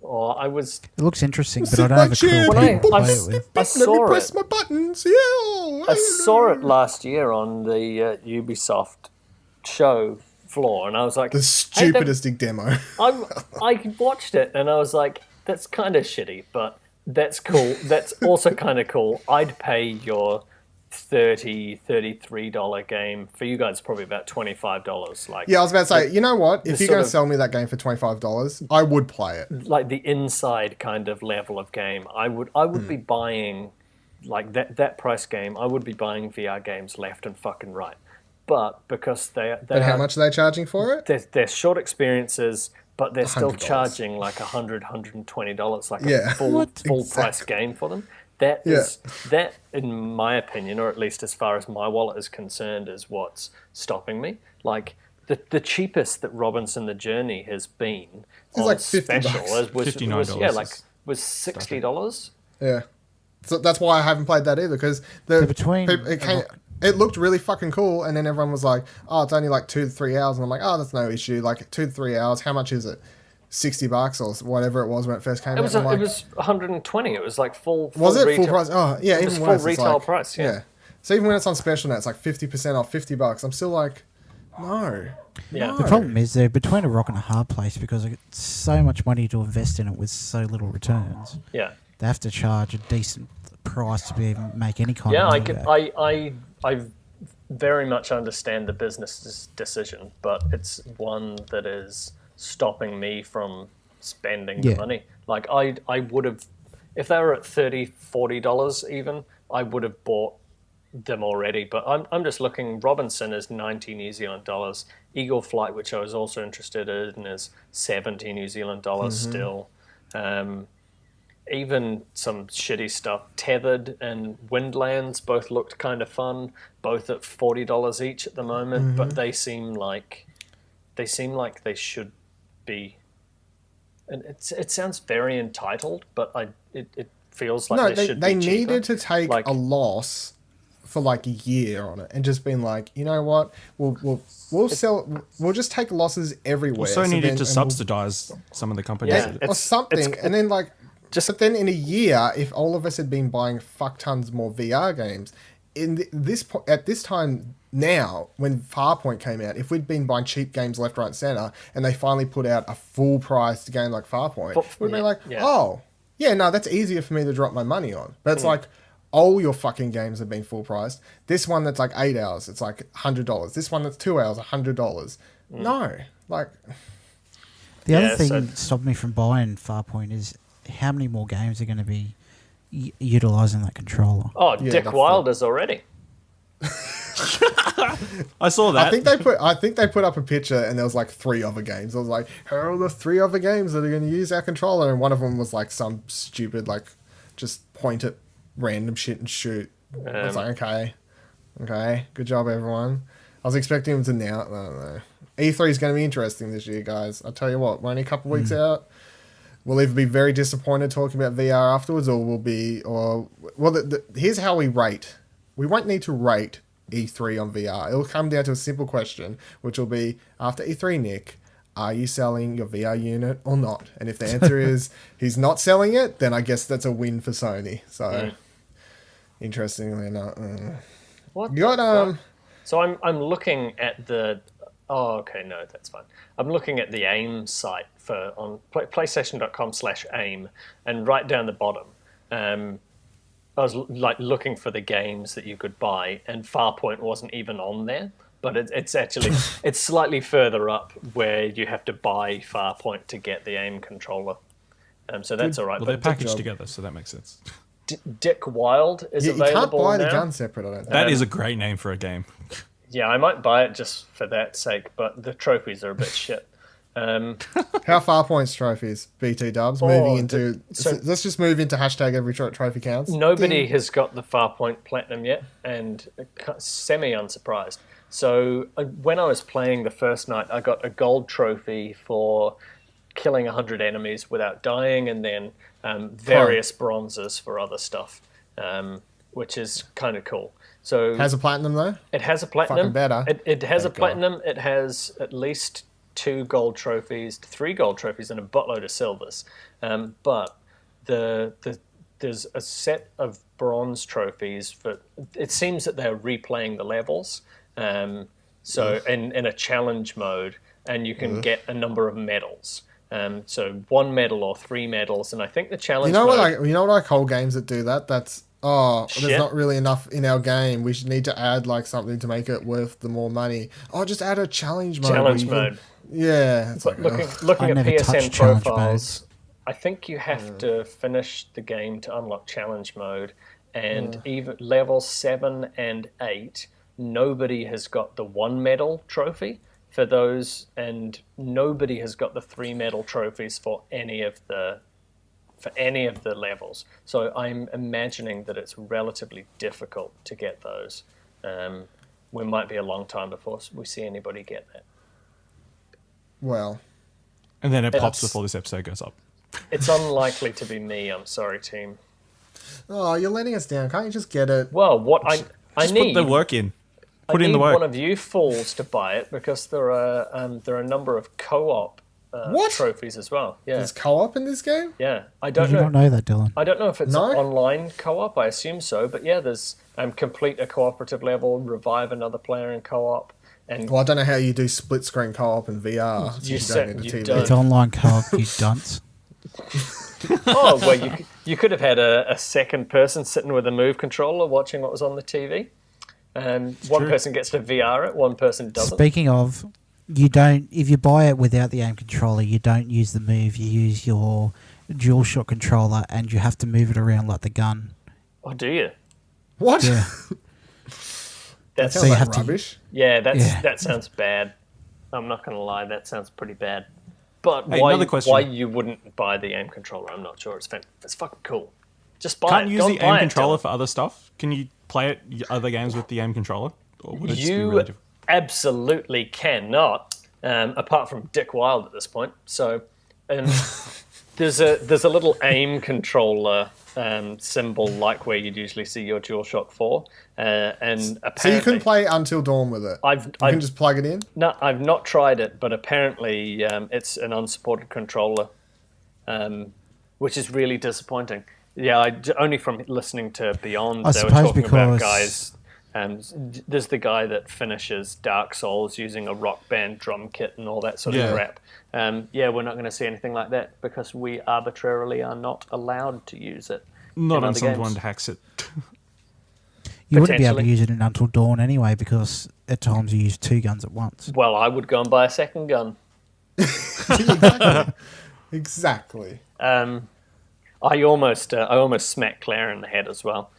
Or I was It looks interesting, but Sit I don't my have a chair, cool When I- people to I- play it with. I Let saw me press it. my buttons. Yeah. I saw it last year on the Ubisoft show floor, and I was like, The stupidest demo. I watched it, and I was like, that's kind of shitty, but that's cool. That's also kind of cool. I'd pay your $33 game. For you guys, probably about $25. Like, Yeah, I was about to say, you know what? If the you're sort going to of- sell me that game for $25, I would play it. like the inside kind of level of game. I would be buying like that price game. I would be buying VR games left and fucking right. But because they But how are- much are they charging for it? they're short experiences, but they're still $100. charging like $120, like Yeah. a full What? price game for them. That is that, in my opinion, or at least as far as my wallet is concerned, is what's stopping me. Like the cheapest that Robinson the Journey has been on like $50. special was $59 was $60. Yeah. So that's why I haven't played that either, because it looked really fucking cool, and then everyone was like, oh, it's only like 2 to 3 hours, and I'm like, oh, that's no issue. Like 2 to 3 hours, how much is it? $60 or whatever it was when it first came It out. was I'm like, it was 120. It was like full. was it retail. full price? Oh, yeah, It even was full worse. It's retail like- price. Yeah. So even when it's on special now, it's like 50% off, $50. I'm still like, no. Yeah. The problem is they're between a rock and a hard place because it's so much money to invest in it with so little returns. Yeah. They have to charge a decent price to be able to make any kind Yeah, of I money can. back. I very much understand the business decision, but it's one that is stopping me from spending the Yeah. money. Like I would have, if they were at $30, $40 even, I would have bought them already. But I'm just looking. Robinson is 90 New Zealand dollars. Eagle Flight, which I was also interested in, is 70 New Zealand dollars still. Even some shitty stuff. Tethered and Windlands both looked kind of fun, both at $40 each at the moment. But they seem like they should be. And it sounds very entitled, but it feels like No, they should they be cheaper. needed to take Like- a loss for like a year on it and just been like, you know what, we'll just take losses everywhere. Also So needed then- to and subsidize some of the companies. Yeah, that- or something, and then like But then in a year, if all of us had been buying fuck tons more VR games, at this time now, when Farpoint came out, if we'd been buying cheap games left, right, and center, and they finally put out a full-priced game like Farpoint, we'd be like, oh, yeah, no, that's easier for me to drop my money on. But it's like, all your fucking games have been full-priced. This one that's like 8 hours, it's like $100. This one that's 2 hours, $100. No, like... The other thing that stopped me from buying Farpoint is how many more games are going to be utilising that controller. Oh, yeah, Dick Wilders already. I saw that. I think they put up a picture and there was like 3 other games. I was like, how are the 3 other games that are going to use our controller? And one of them was like some stupid, like, just point at random shit and shoot. I was like, okay, good job, everyone. I was expecting them to now. I don't know. E3 is going to be interesting this year, guys. I'll tell you what, we're only a couple of weeks out. We'll either be very disappointed talking about VR afterwards, or here's how we rate. We won't need to rate E3 on VR. It'll come down to a simple question, which will be, after E3, Nick, are you selling your VR unit or not? And if the answer is he's not selling it, then I guess that's a win for Sony. So, interestingly enough. What? You got, So I'm looking at the... Oh, okay, no, that's fine. I'm looking at the AIM site on PlayStation.com/AIM, and right down the bottom, I was like looking for the games that you could buy, and Farpoint wasn't even on there. But it's actually it's slightly further up where you have to buy Farpoint to get the AIM controller. So that's all right. Well, they're packaged together, so that makes sense. Dick Wild is available now. You can't buy the gun separate, I don't think. That is a great name for a game. Yeah, I might buy it just for that sake, but the trophies are a bit shit. How far points trophies? BT dubs moving into. Let's just move into hashtag every trophy counts. Nobody has got the Farpoint Platinum yet, and semi unsurprised. So when I was playing the first night, I got a gold trophy for killing 100 enemies without dying, and then various bronzes for other stuff, which is kind of cool. So has a platinum though? It has a platinum. Fucking better. It has a platinum. It has at least 2 gold trophies, 3 gold trophies, and a buttload of silvers. But there's a set of bronze trophies for. It seems that they're replaying the levels. So in a challenge mode, and you can get a number of medals. So 1 medal or 3 medals, and I think the challenge. You know what I call games that do that? There's not really enough in our game. We should need to add like something to make it worth the more money. Oh, just add a challenge mode. Challenge mode. Yeah. It's but looking at PSN profiles, I think you have to finish the game to unlock challenge mode, and even level 7 and 8, nobody has got the 1 medal trophy for those, and nobody has got the 3 medal trophies for any of the levels. So I'm imagining that it's relatively difficult to get those. We might be a long time before we see anybody get that. Well. And then it pops before this episode goes up. It's unlikely to be me. I'm sorry, team. Oh, you're letting us down. Can't you just get it? Well, what I need... Put the work in. I need one of you fools to buy it, because there are a number of co-op trophies as well. Yeah. There's co-op in this game? Yeah. I Did you not know that, Dylan? I don't know if it's online co-op. I assume so. But yeah, there's complete a cooperative level, revive another player in co-op. Well, I don't know how you do split screen co-op in VR. You don't need a TV. It's online co-op, you dunce. Oh, well, you could have had a second person sitting with a Move controller watching what was on the TV. And one person gets to VR it, one person doesn't. Speaking of, if you buy it without the aim controller, you don't use the Move, you use your DualShock controller, and you have to move it around like the gun. Oh, do you? What? Yeah. That sounds like rubbish. That sounds bad. I'm not going to lie, that sounds pretty bad. But why you wouldn't buy the aim controller, I'm not sure. It's fucking cool. Just buy it. Can't you use the aim controller for other stuff? Can you play other games with the aim controller? Or would it just be really difficult? Absolutely cannot, apart from Dick Wild at this point. So there's a little aim controller symbol like where you'd usually see your DualShock 4. And apparently, so you couldn't play Until Dawn with it? You can just plug it in? No, I've not tried it, but apparently it's an unsupported controller. which is really disappointing. Yeah, only from listening to Beyond, I they were suppose talking about because- guys. There's the guy that finishes Dark Souls using a Rock Band drum kit and all that sort of Yeah. crap. We're not going to see anything like that because we arbitrarily are not allowed to use it. Not in on other someone games. hacks it. You wouldn't be able to Potentially. use it in Until Dawn anyway, because at times you use two guns at once. Well, I would go and buy a second gun. Exactly. I almost smacked Claire in the head as well.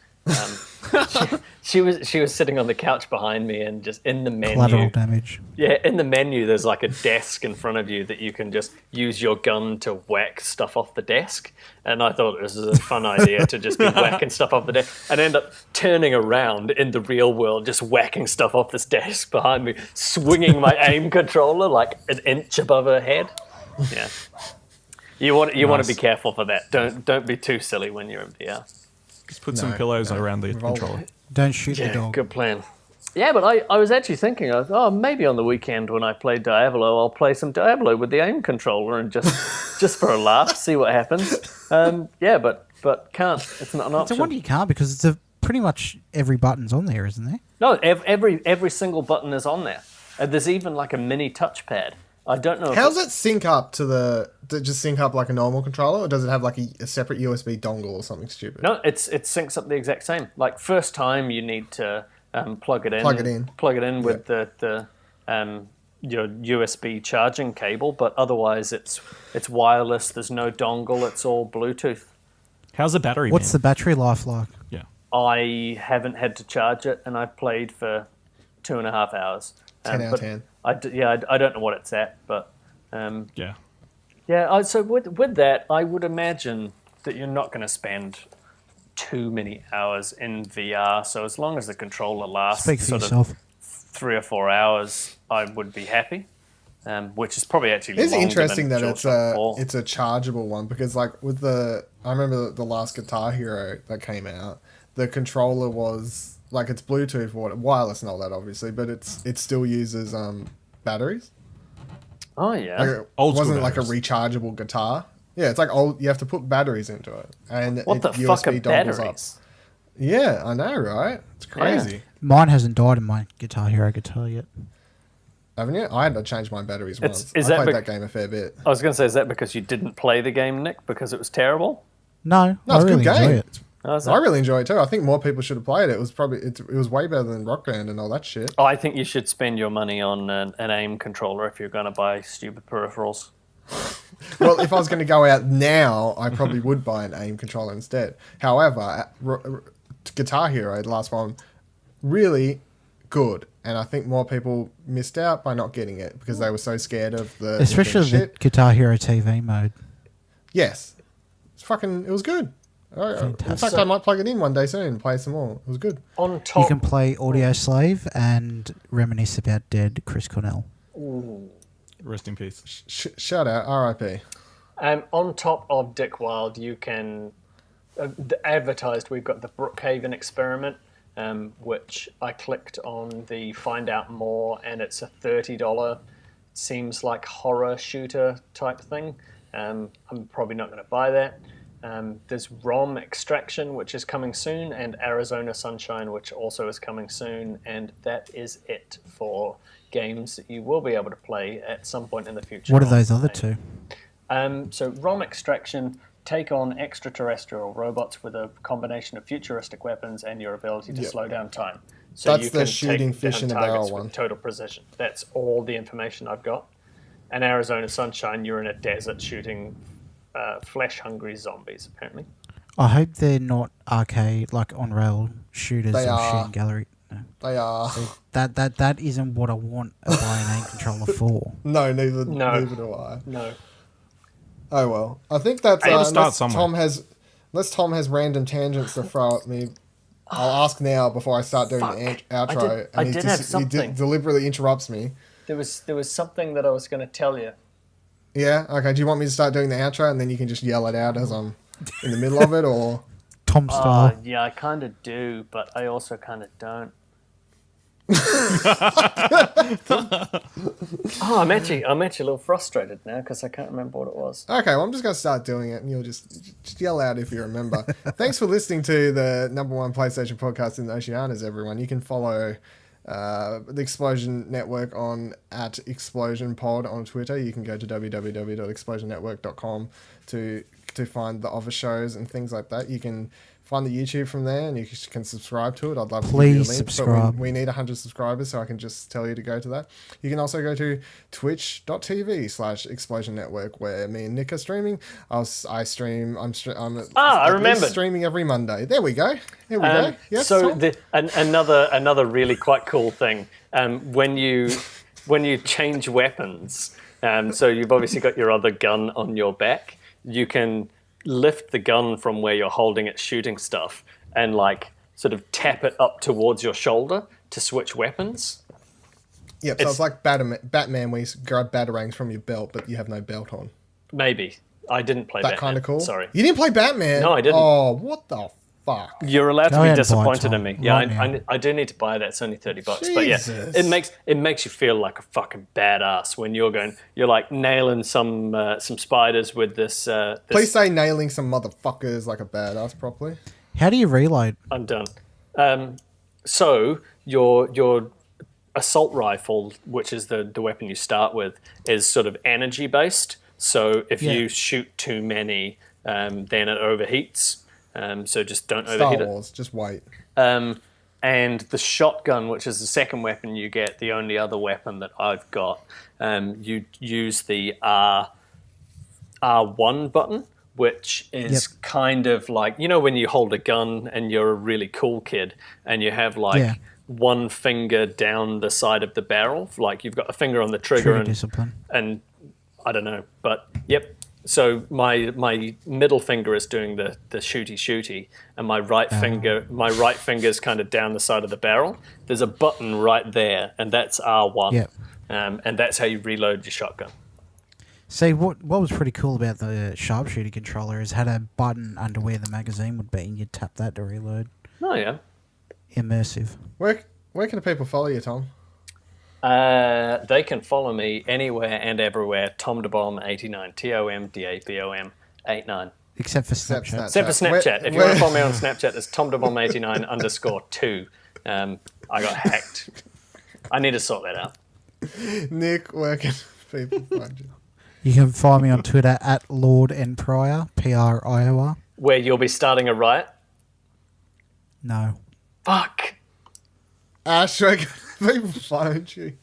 She was sitting on the couch behind me, and just in the Collateral menu, damage. in the menu, there's like a desk in front of you that you can just use your gun to whack stuff off the desk. And I thought this was a fun idea to just be whacking stuff off the desk, and end up turning around in the real world, just whacking stuff off this desk behind me, swinging my aim controller like an inch above her head. Yeah. You want to be careful for that. Don't be too silly when you're in VR. Just put some pillows around the Revolver. controller. Don't shoot the Yeah, dog. good plan. Yeah, but I was actually thinking, maybe on the weekend when I play Diablo, I'll play some Diablo with the aim controller and just for a laugh, see what happens. But can't. It's not an It's a option. wonder you can't, because it's pretty much every button's on there, isn't there? No, every single button is on there. There's even like a mini touchpad. I don't know. How does it sync up to does it just sync up like a normal controller, or does it have like a separate USB dongle or something stupid? No, it syncs up the exact same. Like first time you need to plug it in with the your USB charging cable, but otherwise it's wireless. There's no dongle. It's all Bluetooth. How's the battery? What's the battery life like? Yeah. I haven't had to charge it, and I've played for 2.5 hours. 10 out of 10. I don't know what it's at, but Yeah. So with that, I would imagine that you're not going to spend too many hours in VR. So as long as the controller lasts Speak for sort yourself. of 3 or 4 hours, I would be happy. Which is probably actually It's longer interesting than that DualShock 4. it's a chargeable one, because like I remember the last Guitar Hero that came out, the controller was like, it's Bluetooth or wireless and all that obviously, but it still uses batteries. Oh yeah. Like, it Old school wasn't like a batteries. rechargeable guitar. Yeah, it's like old. You have to put batteries into it, and What the USB fuck are dongles batteries? up. Yeah, I know, right? It's crazy. Mine hasn't died in my Guitar Hero guitar yet. Haven't you? I had to change my batteries once. is I that played bec- that game a fair bit. I was going to say, is that because you didn't play the game, Nick, because it was terrible? No, No, I it's a really good enjoy game. it. Oh, is I it? really enjoy it too. I think more people should have played it. It was probably it was way better than Rock Band and all that shit. Oh, I think you should spend your money on an aim controller if you're going to buy stupid peripherals. Well, if I was going to go out now, I probably would buy an aim controller instead. However, Guitar Hero, the last one, really good, and I think more people missed out by not getting it because they were so scared of the Especially the shit. Guitar Hero TV mode. Yes, it was good. In fact, I might plug it in one day soon and play some more. It was good. On You top, can play Audio Slave and reminisce about dead Chris Cornell. Rest in peace. Shout out, R.I.P. on top of Dick Wild, you can advertised. We've got the Brookhaven experiment, which I clicked on the find out more, and it's a $30. Seems like horror shooter type thing. I'm probably not going to buy that. There's ROM Extraction, which is coming soon, and Arizona Sunshine, which also is coming soon, and that is it for games that you will be able to play at some point in the future. What are those other two? So ROM Extraction, take on extraterrestrial robots with a combination of futuristic weapons and your ability to slow down time. So That's you the can shooting take fish down in a barrel targets one. with total precision. That's all the information I've got. And Arizona Sunshine, you're in a desert shooting flesh-hungry zombies, apparently. I hope they're not arcade, like on-rail shooters They or are. shooting gallery. No. They are. That isn't what I want a buy an aim controller for. No, neither No. do I. No. Oh well, I think that's Gotta start unless somewhere. Tom has random tangents to throw at me. I'll ask now before I start doing the outro. I did have something. Deliberately interrupts me. There was something that I was going to tell you. Yeah. Okay. Do you want me to start doing the outro and then you can just yell it out as I'm in the middle of it, or? Tom style. Yeah, I kind of do, but I also kind of don't. Oh, I'm actually a little frustrated now because I can't remember what it was. Okay, well, I'm just going to start doing it, and you'll just yell out if you remember. Thanks for listening to the #1 PlayStation Podcast in the Oceanias, everyone. You can follow the Explosion Network on @ExplosionPod on Twitter. You can go to www.explosionnetwork.com to find the other shows and things like that. You can find the YouTube from there, and you can subscribe to it. I'd love to give you a link, subscribe. but we need 100 subscribers, so I can just tell you to go to that. You can also go to twitch.tv/Explosion Network, where me and Nick are streaming. I stream. I remember streaming every Monday. There we go. Here we go. Yes, so Tom? another really quite cool thing when you change weapons. So you've obviously got your other gun on your back. You can lift the gun from where you're holding it shooting stuff and like sort of tap it up towards your shoulder to switch weapons. Yep, so it's like Batman where you grab batarangs from your belt, but you have no belt on. Maybe. I didn't play Batman. That kind of cool? Sorry. You didn't play Batman? No, I didn't. Oh, what the fuck? You're allowed to Go be ahead and buy it, disappointed in Tom. me. Yeah, Right I do need to buy that. It's only $30. But yeah, Jesus. it makes you feel like a fucking badass when you're like nailing some spiders with this. Please say nailing some motherfuckers like a badass properly. How do you reload? I'm done. So your assault rifle, which is the weapon you start with, is sort of energy based. So if you shoot too many, then it overheats. So just don't overheat Star Wars, just wait. And the shotgun, which is the second weapon you get, the only other weapon that I've got, you use the R1 button, which is kind of like, you know, when you hold a gun and you're a really cool kid and you have like one finger down the side of the barrel, like you've got a finger on the trigger discipline. And I don't know, but yep. So my middle finger is doing the shooty, and my right finger's kind of down the side of the barrel. There's a button right there, and that's R1. Yep. And that's how you reload your shotgun. See, what was pretty cool about the sharpshooter controller is it had a button under where the magazine would be, and you'd tap that to reload. Oh yeah. Immersive. Where can the people follow you, Tom? They can follow me anywhere and everywhere. TomDaBomb89. TomDabom89. Except for Snapchat. Except for Snapchat. If you want to follow me on Snapchat, it's TomDaBomb89_2. I got hacked. I need to sort that out. Nick, where can people find you? You can find me on Twitter at Lord and Prior, PRIOR. Where you'll be starting a riot? No. Fuck. Ash, where can people find you?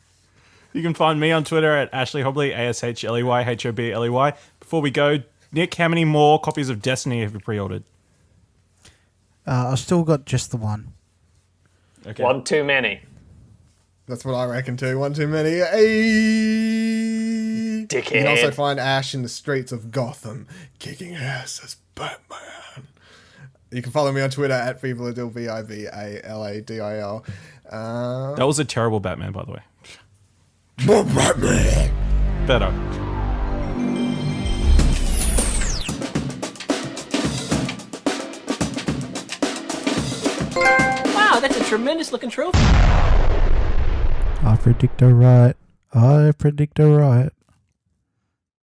You can find me on Twitter at Ashley Hobley, ASHLEY, Before we go, Nick, how many more copies of Destiny have you pre-ordered? I've still got just the one. Okay. One too many. That's what I reckon too. One too many. Hey! Dickhead. You can also find Ash in the streets of Gotham, kicking ass as Batman. You can follow me on Twitter at Vivaladil, VIVALADIL. That was a terrible Batman, by the way. Batman! Better. Wow, that's a tremendous looking trophy. I predict a riot.